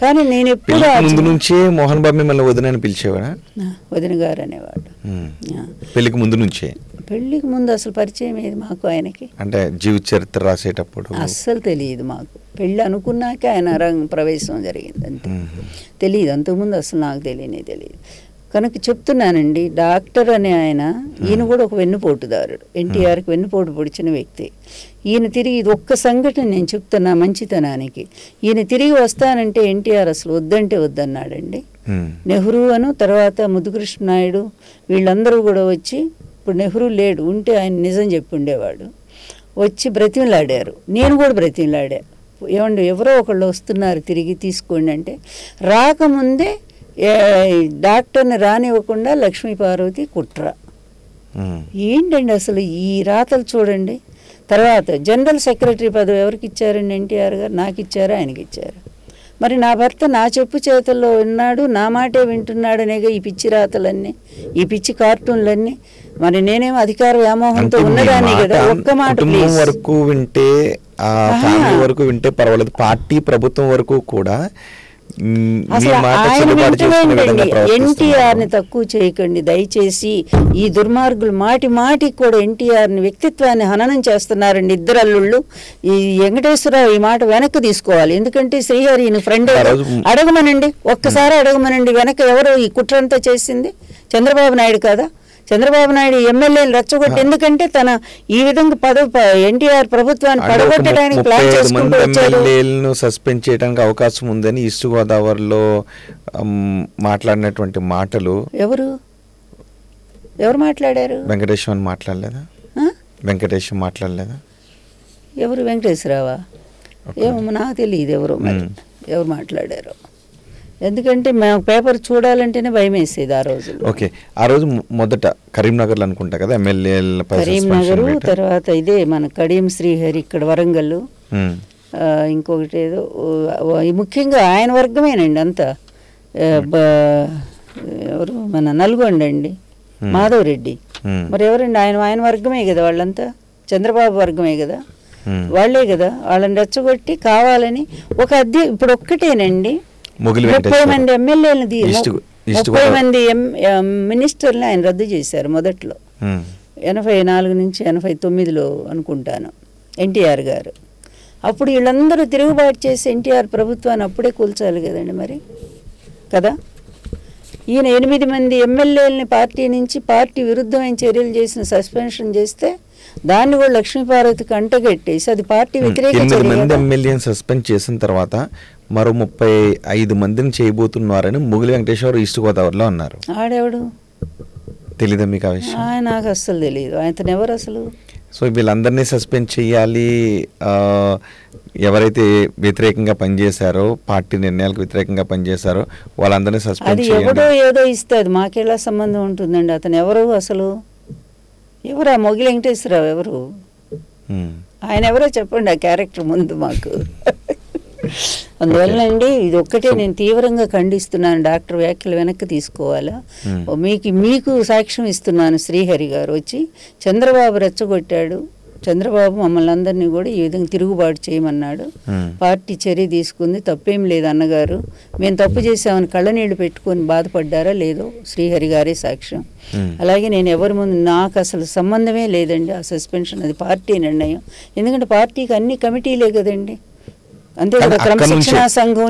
[SPEAKER 1] కానీ నేను ఎప్పుడు
[SPEAKER 3] ముందు నుంచే మోహన్ బాబు మిమ్మల్ని వదిన అని పిలిచేవాడా?
[SPEAKER 1] వదిన గారు అనేవాడు.
[SPEAKER 3] పెళ్లికి ముందు నుంచే?
[SPEAKER 1] పెళ్లికి ముందు అసలు పరిచయం ఏది మాకు ఆయనకి.
[SPEAKER 3] అంటే జీవిత చరిత్ర రాసేటప్పుడు
[SPEAKER 1] అస్సలు తెలియదు మాకు. పెళ్ళి అనుకున్నాక ఆయన రంగ ప్రవేశం జరిగింది అంతే, తెలియదు. అంతకుముందు అసలు నాకు తెలియదు. కనుక చెప్తున్నానండి, డాక్టర్ అనే ఈయన కూడా ఒక వెన్నుపోటుదారుడు, ఎన్టీఆర్కి వెన్నుపోటు పొడిచిన వ్యక్తి. ఈయన తిరిగి ఇది ఒక్క సంఘటన నేను చెప్తున్నా మంచితనానికి. ఈయన తిరిగి వస్తానంటే ఎన్టీఆర్ అసలు వద్దంటే వద్దన్నాడండి. నెహ్రూ అను తర్వాత ముద్దుకృష్ణ నాయుడు వీళ్ళందరూ కూడా వచ్చి, ఇప్పుడు నెహ్రూ లేడు, ఉంటే ఆయన నిజం చెప్పి ఉండేవాడు, వచ్చి బ్రతిమలాడారు. నేను కూడా బ్రతిమలాడా, ఏమండి ఎవరో ఒకళ్ళు వస్తున్నారు తిరిగి తీసుకోండి అంటే, రాకముందే డాక్టర్ని రానివ్వకుండా లక్ష్మీ పార్వతి కుట్ర. ఏంటండి అసలు ఈ రాతలు చూడండి. తర్వాత జనరల్ సెక్రటరీ పదవి ఎవరికి ఇచ్చారండి? ఎన్టీఆర్ గారు. నాకు ఇచ్చారా, ఆయనకి ఇచ్చారు. మరి నా భర్త నా చెప్పు చేతుల్లో ఉన్నాడు, నా మాటే వింటున్నాడు అనేగా ఈ పిచ్చి రాతలన్నీ, ఈ పిచ్చి కార్టూన్లన్నీ. మరి నేనేమో అధికార వ్యామోహంతో ఉన్నదాన్ని కదా. ఒక్క మాట
[SPEAKER 3] వరకు వింటే, వరకు వింటే పర్వాలేదు, పార్టీ ప్రభుత్వం వరకు కూడా
[SPEAKER 1] ఎన్టీఆర్ని తక్కువ చేయకండి దయచేసి. ఈ దుర్మార్గులు మాటికి కూడా ఎన్టీఆర్ని వ్యక్తిత్వాన్ని హననం చేస్తున్నారండి. ఇద్దరు అల్లుళ్ళు. ఈ వెంకటేశ్వరరావు ఈ మాట వెనక్కి తీసుకోవాలి. ఎందుకంటే శ్రీహరిని ఫ్రెండ్ అడగమనండి, ఒక్కసారి అడగమనండి. వెనక ఎవరు ఈ కుట్రంతా చేసింది? చంద్రబాబు నాయుడు కదా. చంద్రబాబు నాయుడు ఎమ్మెల్యేలు రెచ్చగొట్టి, ఎందుకంటే తన ఈ విధంగా ఎన్టీఆర్ ప్రభుత్వాన్ని పడగొట్టడానికి ప్లాన్ చేసుకుంటూ వచ్చారు.
[SPEAKER 3] సస్పెండ్ చేయడానికి అవకాశం ఉందని ఈస్ట్ గోదావరిలో మాట్లాడినటువంటి మాటలు
[SPEAKER 1] ఎవరు మాట్లాడారు?
[SPEAKER 3] వెంకటేశ్వర మాట్లాడలేదా? వెంకటేశ్వర మాట్లాడలేదా?
[SPEAKER 1] ఎవరు? వెంకటేశ్వరరావా? ఏమో నాకు తెలియదు ఎవరు మాట్లాడారు. ఎందుకంటే మేము పేపర్ చూడాలంటేనే భయం వేసేది ఆ రోజు.
[SPEAKER 3] ఓకే, ఆ రోజు మొదట కరీంనగర్లో అనుకుంటా కదా ఎమ్మెల్యేల
[SPEAKER 1] కరీంనగర్, తర్వాత ఇదే మన కడియం శ్రీహరి ఇక్కడ వరంగల్, ఇంకొకటి ఏదో ముఖ్యంగా ఆయన వర్గమేనండి అంతా. ఎవరు మన నల్గొండ అండి, మాధవరెడ్డి. మరి ఎవరండి? ఆయన వర్గమే కదా వాళ్ళంతా, చంద్రబాబు వర్గమే కదా, వాళ్లే కదా. వాళ్ళని రెచ్చగొట్టి కావాలని ఒక ఇప్పుడు ఒక్కటేనండి 30 మంది ఎమ్మెల్యేలను 30 మంది మినిస్టర్ని ఆయన రద్దు చేశారు మొదట్లో. 84 నుంచి 89లో అనుకుంటాను ఎన్టీఆర్ గారు. అప్పుడు వీళ్ళందరూ తిరుగుబాటు చేసి ఎన్టీఆర్ ప్రభుత్వాన్ని అప్పుడే కూల్చాలి కదండి మరి కదా. ఈయన 8 మంది ఎమ్మెల్యేలని పార్టీ నుంచి పార్టీ విరుద్ధమైన చర్యలు చేసిన సస్పెన్షన్ చేస్తే దాన్ని కూడా లక్ష్మీపార్వతికి అంటగట్టేసి అది పార్టీ వ్యతిరేక
[SPEAKER 3] ఎమ్మెల్యేని సస్పెండ్ చేసిన తర్వాత మరో 35 మందిని చేయబోతున్నారని ముగిలి వెంకటేశ్వర ఈస్ట్ గోదావరిలో అన్నారు.
[SPEAKER 1] ఆడెవడు
[SPEAKER 3] తెలీదా మీకు ఆ విషయం?
[SPEAKER 1] నాకు అస్సలు తెలియదు. ఆయన ఎవరు అసలు?
[SPEAKER 3] సో వీళ్ళందరినీ సస్పెండ్ చేయాలి, ఎవరైతే వ్యతిరేకంగా పనిచేశారో, పార్టీ నిర్ణయాలకు వ్యతిరేకంగా పనిచేశారో వాళ్ళందరినీ సస్పెండ్ చేయాలి.
[SPEAKER 1] ఎవడో ఏదో ఇస్తే అది మాకెలా సంబంధం ఉంటుందండి? అతను ఎవరు అసలు? ఎవరు ఆ మొగిలి వెంకటేశ్వరరావు ఎవరు? ఆయన ఎవరో చెప్పండి ఆ క్యారెక్టర్ ముందు మాకు. అందువల్లండి ఇది ఒక్కటే నేను తీవ్రంగా ఖండిస్తున్నాను. డాక్టర్ వ్యాఖ్యలు వెనక్కి తీసుకోవాలా? మీకు సాక్ష్యం ఇస్తున్నాను. శ్రీహరి గారు వచ్చి చంద్రబాబు రెచ్చగొట్టాడు, చంద్రబాబు మమ్మల్ని అందరినీ కూడా ఈ విధంగా తిరుగుబాటు చేయమన్నాడు. పార్టీ చర్య తీసుకుంది, తప్పేం లేదు అన్నగారు. మేము తప్పు చేసామని కళ్ళనీళ్ళు పెట్టుకొని బాధపడ్డారా లేదో శ్రీహరి గారే సాక్ష్యం. అలాగే నేను ఎవరి ముందు నాకు అసలు సంబంధమే లేదండి ఆ సస్పెన్షన్, అది పార్టీ నిర్ణయం. ఎందుకంటే పార్టీకి అన్ని కమిటీలే కదండి, అంతే కదా, క్రమశిక్షణా సంఘం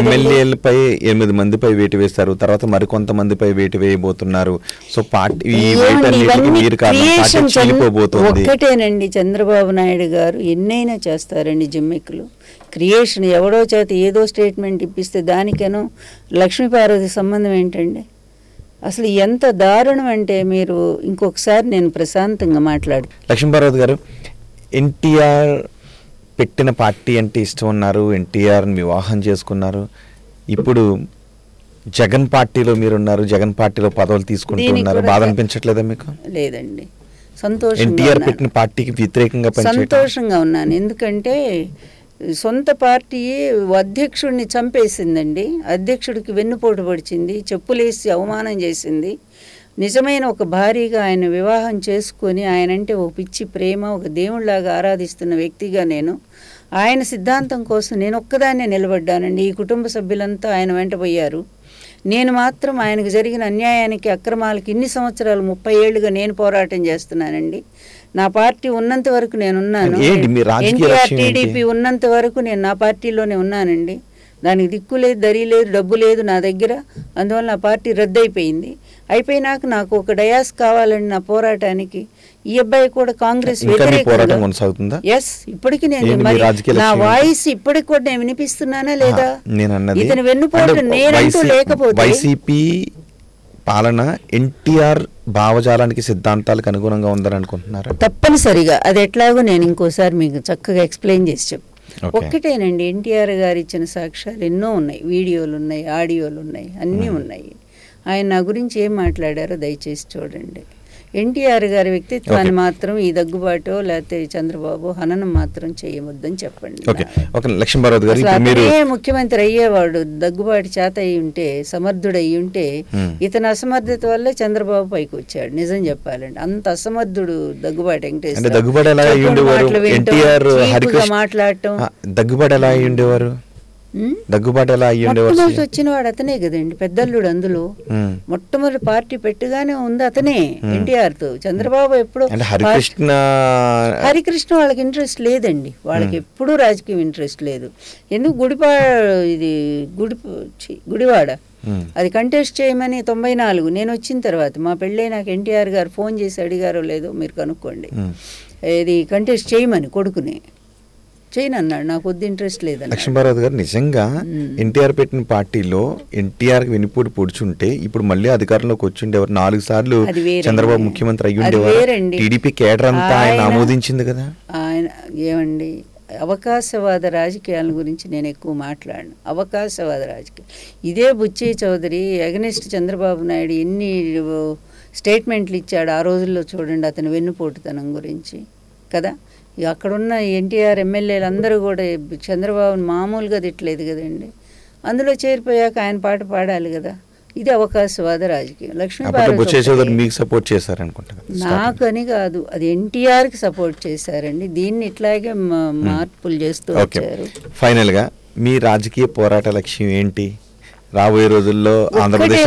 [SPEAKER 3] ఎమ్మెల్యేలపై 8 మందిపై వేటు వేస్తారు, తర్వాత మరికొంతమందిపై వేటు వేయబోతున్నారు. సో పార్టీ
[SPEAKER 1] ఒక్కటేనండి, చంద్రబాబు నాయుడు గారు ఎన్నైనా చేస్తారండి జిమ్మిక్కులు. క్రియేషన్ ఎవడో చేత ఏదో స్టేట్మెంట్ ఇప్పిస్తే దానికను లక్ష్మీపార్వతి సంబంధం ఏంటండి? అసలు ఎంత దారుణం అంటే, మీరు ఇంకొకసారి నేను ప్రశాంతంగా మాట్లాడు.
[SPEAKER 3] లక్ష్మీపార్వతి గారు, ఎన్టీఆర్ పెట్టిన పార్టీ అంటే ఇష్టం ఉన్నారు, ఎన్టీఆర్ని వివాహం చేసుకున్నారు. ఇప్పుడు జగన్ పార్టీలో మీరున్నారు, జగన్ పార్టీలో పదవులు తీసుకుంటూ ఉన్నారు. బాధ అనిపించట్లేదా మీకు?
[SPEAKER 1] లేదండి, సంతోషం.
[SPEAKER 3] ఎన్టీఆర్ పెట్టిన పార్టీకి వ్యతిరేకంగా
[SPEAKER 1] సంతోషంగా ఉన్నాను. ఎందుకంటే సొంత పార్టీయే అధ్యక్షుడిని చంపేసిందండి, అధ్యక్షుడికి వెన్నుపోటు పొడిచింది, చెప్పులేసి అవమానం చేసింది. నిజమైన ఒక భార్యగా ఆయన వివాహం చేసుకొని ఆయనంటే ఒక పిచ్చి ప్రేమ, ఒక దేవుళ్లాగా ఆరాధిస్తున్న వ్యక్తిగా నేను ఆయన సిద్ధాంతం కోసం నేను ఒక్కదాన్నే నిలబడ్డానండి. ఈ కుటుంబ సభ్యులంతా ఆయన వెంట పోయారు. నేను మాత్రం ఆయనకు జరిగిన అన్యాయానికి, అక్రమాలకి ఇన్ని సంవత్సరాలు 30 ఏళ్లుగా నేను పోరాటం చేస్తున్నానండి. నా పార్టీ ఉన్నంత వరకు నేనున్నాను. ఎన్టీఆర్ టీడీపీ ఉన్నంత వరకు నేను నా పార్టీలోనే ఉన్నానండి. దానికి దిక్కు లేదు, దరి లేదు, డబ్బు లేదు నా దగ్గర. అందువల్ల నా పార్టీ రద్దయిపోయింది. అయిపోయినాక నాకు ఒక డయాస్ కావాలండి నా పోరాటానికి. ఈ అబ్బాయి కూడా కాంగ్రెస్ వ్యతిరేకంగా, ఎస్, ఇప్పటికి నేను నా వాయిస్ ఇప్పటికి కూడా నేను వినిపిస్తున్నానా లేదా? ఇతను వెన్నుపోటు నేనంటూ లేకపోతే
[SPEAKER 3] వైసీపీ పాలన ఎన్టీఆర్ భావజాలానికి, సిద్ధాంతాలకు అనుగుణంగా ఉందని అనుకుంటున్నారు?
[SPEAKER 1] తప్పనిసరిగా. అది ఎట్లాగో నేను ఇంకోసారి మీకు చక్కగా ఎక్స్ప్లెయిన్ చేసి చెప్పు. ఒక్కటేనండి, ఎన్టీఆర్ గారు ఇచ్చిన సాక్ష్యాలు ఎన్నో ఉన్నాయి, వీడియోలు ఉన్నాయి, ఆడియోలు ఉన్నాయి, అన్నీ ఉన్నాయి. ఆయన నా గురించి ఏం మాట్లాడారో దయచేసి చూడండి. ఎన్టీఆర్ గారి వ్యక్తిత్వాన్ని మాత్రం ఈ దగ్గుబాటో లేకపోతే చంద్రబాబు హననం మాత్రం చేయవద్దని చెప్పండి. ముఖ్యమంత్రి అయ్యేవాడు దగ్గుబాటి చేత అయి ఉంటే, సమర్థుడు అయి ఉంటే, ఇతని అసమర్థత వల్లే చంద్రబాబు పైకి వచ్చాడు. నిజం చెప్పాలండి, అంత అసమర్థుడు దగ్గుబాటి వెంకటేశ్వర. మాట్లాడటం
[SPEAKER 3] దగ్గుబాటు ఎలా
[SPEAKER 1] మొట్టమొదటి వచ్చిన వాడు అతనే కదండి, పెద్దల్లుడు. అందులో మొట్టమొదటి పార్టీ పెట్టగానే ఉంది అతనే, ఎన్టీఆర్ తో. చంద్రబాబు ఎప్పుడు హరికృష్ణ వాళ్ళకి ఇంట్రెస్ట్ లేదండి, వాళ్ళకి ఎప్పుడూ రాజకీయం ఇంట్రెస్ట్ లేదు. ఎందుకు గుడివాడ అది కంటెస్ట్ చేయమని 94 నేను వచ్చిన తర్వాత, మా పెళ్ళై నాకు ఎన్టీఆర్ గారు ఫోన్ చేసి అడిగారో లేదో మీరు కనుక్కోండి, ఇది కంటెస్ట్ చేయమని కొడుకుని చేయనన్నాడు. నాకు వద్దు, ఇంట్రెస్ట్ లేదని.
[SPEAKER 3] లక్ష్మీపార్వతి గారు, నిజంగా ఎన్టీఆర్ పెట్టిన పార్టీలో ఎన్టీఆర్ వినిపోటు పొడిచుంటే ఇప్పుడు మళ్ళీ అధికారంలోకి వచ్చిండేవారు. 4 సార్లు చంద్రబాబు ముఖ్యమంత్రి అయ్యి ఉండేవారు. టీడీపీ కేడర్ అంతా ఆయన ఆమోదించింది కదా.
[SPEAKER 1] ఆయన ఏమండి, అవకాశవాద రాజకీయాల గురించి నేను ఎక్కువ మాట్లాడను. అవకాశవాద రాజకీయం ఇదే బుచ్చయ్య చౌదరి అగెనిస్ట్ చంద్రబాబు నాయుడు ఎన్ని స్టేట్మెంట్లు ఇచ్చాడు ఆ రోజుల్లో చూడండి, అతని వెన్నుపోటుతనం గురించి కదా. అక్కడున్న ఎన్టీఆర్ ఎమ్మెల్యేలు అందరూ కూడా చంద్రబాబుని మామూలుగా తిట్టలేదు కదండి. అందులో చేరిపోయాక ఆయన పాట పాడాలి కదా. ఇది అవకాశవాద రాజకీయం. నాకని కాదు, అది ఎన్టీఆర్కి సపోర్ట్ చేశారండి. దీన్ని ఇట్లాగే మార్పులు చేస్తూ వచ్చారు.
[SPEAKER 3] ఫైనల్ గా మీ రాజకీయ పోరాట లక్ష్యం ఏంటి? రాబోయే రోజుల్లో ఆంధ్రప్రదేశ్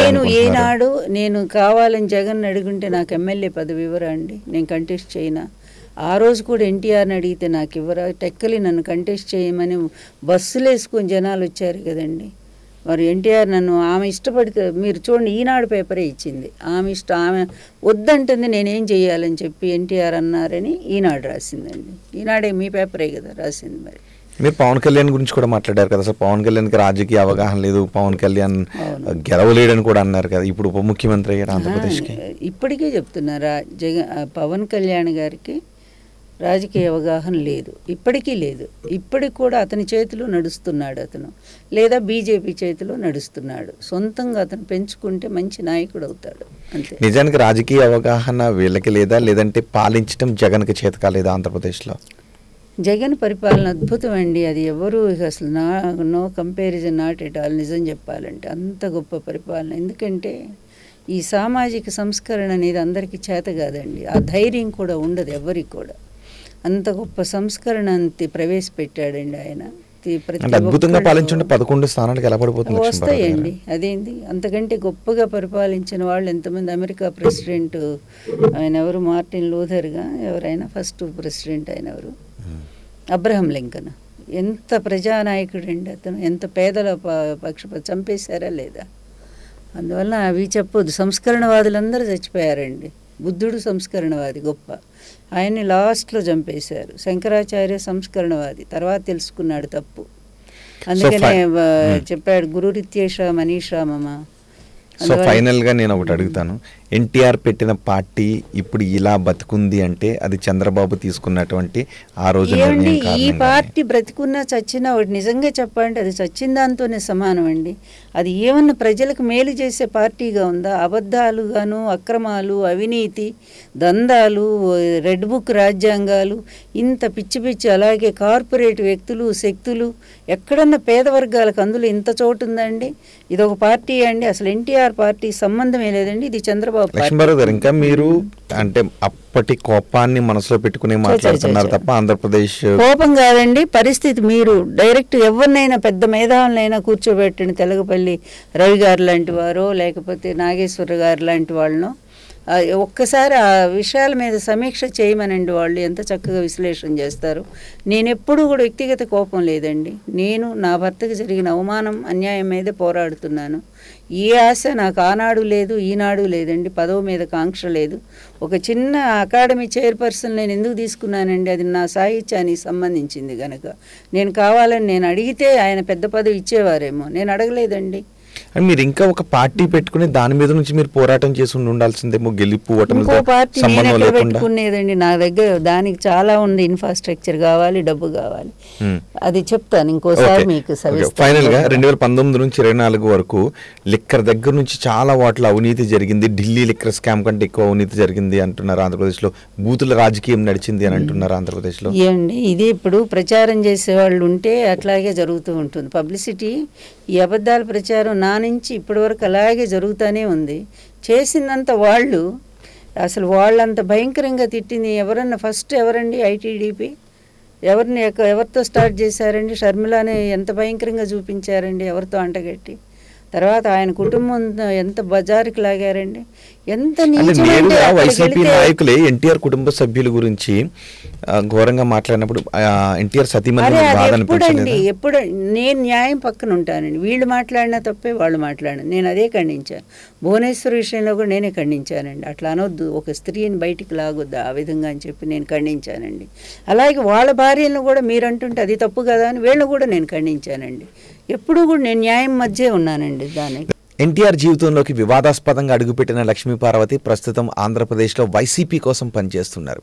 [SPEAKER 1] నేను ఏనాడు నేను కావాలని జగన్ అడుగుంటే నాకు ఎమ్మెల్యే పదవి ఇవ్వరా అండి? నేను కంటెస్ట్ చేయనా? ఆ రోజు కూడా ఎన్టీఆర్ని అడిగితే నాకు ఇవ్వరా? టెక్కలి నన్ను కంటెస్ట్ చేయమని బస్సులు వేసుకొని జనాలు వచ్చారు కదండి. మరి ఎన్టీఆర్ నన్ను ఆమె ఇష్టపడితే మీరు చూడండి, ఈనాడు పేపరే ఇచ్చింది. ఆమె వద్దంటుంది, నేనేం చెయ్యాలని చెప్పి ఎన్టీఆర్ అన్నారని ఈనాడు రాసిందండి. ఈనాడే మీ పేపరే కదా రాసింది. మరి
[SPEAKER 3] మీరు పవన్ కళ్యాణ్ గురించి కూడా మాట్లాడారు కదా సార్. పవన్ కళ్యాణ్కి రాజకీయ అవగాహన లేదు, పవన్ కళ్యాణ్ గెలవలేడని కూడా అన్నారు కదా. ఇప్పుడు ఉప ముఖ్యమంత్రి అయ్యారు ఆంధ్రప్రదేశ్కి.
[SPEAKER 1] ఇప్పటికే చెప్తున్నారా, పవన్ కళ్యాణ్ గారికి రాజకీయ అవగాహన లేదు, ఇప్పటికీ లేదు. ఇప్పటికి కూడా అతని చేతిలో నడుస్తున్నాడు అతను, లేదా బీజేపీ చేతిలో నడుస్తున్నాడు. సొంతంగా అతను పెంచుకుంటే మంచి నాయకుడు అవుతాడు అంతే.
[SPEAKER 3] నిజానికి రాజకీయ అవగాహన వీళ్ళకి లేదా, లేదంటే పాలించడం జగన్కి చేత కాలేదా ఆంధ్రప్రదేశ్లో?
[SPEAKER 1] జగన్ పరిపాలన అద్భుతం అండి. అది ఎవరు అసలు no comparison, not at all. నిజం చెప్పాలంటే అంత గొప్ప పరిపాలన. ఎందుకంటే ఈ సామాజిక సంస్కరణ అనేది అందరికీ చేత కాదండి. ఆ ధైర్యం కూడా ఉండదు ఎవరికి కూడా. అంత గొప్ప సంస్కరణ అంతే ప్రవేశపెట్టాడండి ఆయన.
[SPEAKER 3] అద్భుతంగా పాలించుంటే 11 స్థానాలకు ఎలా పడిపోతుంది?
[SPEAKER 1] వస్తాయండి. అదేంటి, అంతకంటే గొప్పగా పరిపాలించిన వాళ్ళు ఎంతమంది? అమెరికా ప్రెసిడెంట్ ఆయన ఎవరు? మార్టిన్ లూథర్గా ఎవరైనా ఫస్ట్ ప్రెసిడెంట్ ఆయన ఎవరు? Abraham Lincoln. ఎంత ప్రజానాయకుడు అండి అతను. ఎంత పేదల పక్షపాత చంపేశారా లేదా? అందువల్ల అవి చెప్పొద్దు. సంస్కరణవాదులందరూ చచ్చిపోయారండి. బుద్ధుడు సంస్కరణవాది గొప్ప, ఆయన్ని లాస్ట్లో చంపేశారు. శంకరాచార్య సంస్కరణవాది, తర్వాత తెలుసుకున్నాడు తప్పు. అందుకనే చెప్పాడు గురురిత్యేష మనీషా మమ.
[SPEAKER 3] సో ఫైనల్గా నేను ఒకటి అడుగుతాను, ఎన్టీఆర్ పెట్టిన పార్టీ ఇప్పుడు ఇలా బతుకుంది అంటే అది చంద్రబాబు తీసుకున్నటువంటి ఆ రోజు
[SPEAKER 1] ఈ పార్టీ బ్రతికున్నా చచ్చినా ఒకటి నిజంగా చెప్పాలంటే అది చచ్చిన దాంతోనే సమానం అండి. అది ఏమన్నా ప్రజలకు మేలు చేసే పార్టీగా ఉందా? అబద్ధాలుగాను, అక్రమాలు, అవినీతి, దందాలు, రెడ్ బుక్ రాజ్యాంగాలు, ఇంత పిచ్చి పిచ్చి, అలాగే కార్పొరేట్ వ్యక్తులు, శక్తులు, ఎక్కడన్నా పేద వర్గాలకు అందులో ఇంత చోటు ఉందండి? ఇదొక పార్టీ అండి? అసలు ఎన్టీఆర్ పార్టీ సంబంధమే లేదండి. ఇది చంద్రబాబు.
[SPEAKER 3] లక్ష్మీబారావు గారు, ఇంకా మీరు అంటే అప్పటి కోపాన్ని మనసులో పెట్టుకుని మాట్లాడుతున్నారు తప్ప ఆంధ్రప్రదేశ్
[SPEAKER 1] కోపం కాదండి, పరిస్థితి. మీరు డైరెక్ట్ ఎవరినైనా పెద్ద మేధావులనైనా కూర్చోబెట్టండి, తెలగపల్లి రవి గారు లాంటి వారో లేకపోతే నాగేశ్వర గారు లాంటి వాళ్ళనో, ఒక్కసారి ఆ విషయాల మీద సమీక్ష చేయమనండి. వాళ్ళు ఎంత చక్కగా విశ్లేషణ చేస్తారు. నేను ఎప్పుడూ కూడా వ్యక్తిగత కోపం లేదండి. నేను నా భర్తకు జరిగిన అవమానం, అన్యాయం మీదే పోరాడుతున్నాను. ఏ ఆశ నాకు ఆనాడు లేదు, ఈనాడు లేదండి. పదవి మీద కాంక్ష లేదు. ఒక చిన్న అకాడమీ చైర్పర్సన్ నేను ఎందుకు తీసుకున్నానండి? అది నా సాహిత్యానికి సంబంధించింది కనుక. నేను కావాలని నేను అడిగితే ఆయన పెద్ద పదవి ఇచ్చేవారేమో, నేను అడగలేదండి.
[SPEAKER 3] అండ్ మీరు ఇంకా ఒక పార్టీ పెట్టుకుని దాని మీద నుంచి మీరు పోరాటం చేసి ఉండాల్సిందేమో, గెలుపు
[SPEAKER 1] పార్టీ నేను పెట్టుకునేదండి. నా దగ్గర దానికి చాలా ఉంది. ఇన్ఫ్రాస్ట్రక్చర్ కావాలి, డబ్బు కావాలి. అది చెప్తాను ఇంకోసారి మీకు.
[SPEAKER 3] ఫైనల్ గా 2019 నుంచి 24 వరకు లిక్కర్ దగ్గర నుంచి చాలా వాటిలో అవినీతి జరిగింది. ఢిల్లీ లిక్కర్ స్కామ్ కంటే ఎక్కువ అవినీతి జరిగింది అంటున్నారు ఆంధ్రప్రదేశ్ లో. బూతుల రాజకీయం నడిచింది అని అంటున్నారు ఆంధ్రప్రదేశ్ లో.
[SPEAKER 1] ఏమండి, ఇది ఇప్పుడు ప్రచారం చేసే వాళ్ళు ఉంటే అట్లాగే జరుగుతూ ఉంటుంది. పబ్లిసిటీ, ఈ అబద్ధాల ప్రచారం నా నుంచి ఇప్పటి వరకు అలాగే జరుగుతూనే ఉంది. చేసిందంత వాళ్ళు, అసలు వాళ్ళంత భయంకరంగా తిట్టింది ఎవరన్నా ఫస్ట్ ఎవరండి? ఐటీడీపీ ఎవరితో స్టార్ట్ చేశారండి? షర్మిలానే ఎంత భయంకరంగా చూపించారండి, ఎవరితో అంటగట్టి. తర్వాత ఆయన కుటుంబం ఎంత బజారుకి లాగారండి, ఎంత
[SPEAKER 3] వైసీపీ నాయకులే ఎన్టీఆర్ కుటుంబ సభ్యుల గురించి ఘోరంగా మాట్లాడినప్పుడు ఎన్టీఆర్ సతీమణి
[SPEAKER 1] ఎప్పుడు నేను న్యాయం పక్కన ఉంటానండి. వీళ్ళు మాట్లాడినా తప్పే, వాళ్ళు మాట్లాడినా నేను అదే ఖండించాను. భువనేశ్వర్ విషయంలో కూడా నేనే ఖండించానండి. అట్లా అనొద్దు, ఒక స్త్రీని బయటికి లాగొద్దు ఆ విధంగా అని చెప్పి నేను ఖండించానండి. అలాగే వాళ్ళ భార్యలను కూడా మీరు అంటుంటే అది తప్పు కదా అని వీళ్ళని కూడా నేను ఖండించానండి. ఎప్పుడూ కూడా నేను న్యాయం మధ్య ఉన్నానండి. దానికి
[SPEAKER 3] ఎన్టీఆర్ జీవితంలోకి వివాదాస్పదంగా అడుగుపెట్టిన లక్ష్మీపార్వతి ప్రస్తుతం ఆంధ్రప్రదేశ్లో వైసీపీ కోసం పనిచేస్తున్నారు.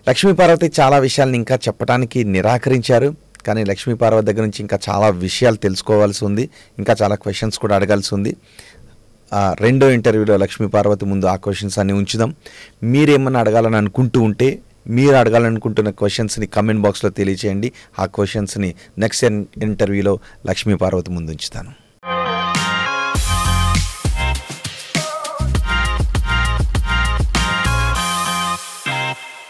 [SPEAKER 3] లక్ష్మీపార్వతి చాలా విషయాలను ఇంకా చెప్పడానికి నిరాకరించారు. కానీ లక్ష్మీపార్వతి దగ్గర నుంచి ఇంకా చాలా విషయాలు తెలుసుకోవాల్సి ఉంది, ఇంకా చాలా క్వశ్చన్స్ కూడా అడగాల్సి ఉంది. రెండో ఇంటర్వ్యూలో లక్ష్మీపార్వతి ముందు ఆ క్వశ్చన్స్ అన్ని ఉంచుదాం. మీరేమన్నా అడగాలని అనుకుంటూ ఉంటే, మీరు అడగాలనుకుంటున్న క్వశ్చన్స్ని కమెంట్ బాక్స్లో తెలియచేయండి. ఆ క్వశ్చన్స్ని నెక్స్ట్ ఇంటర్వ్యూలో లక్ష్మీపార్వతి ముందు ఉంచుతాను.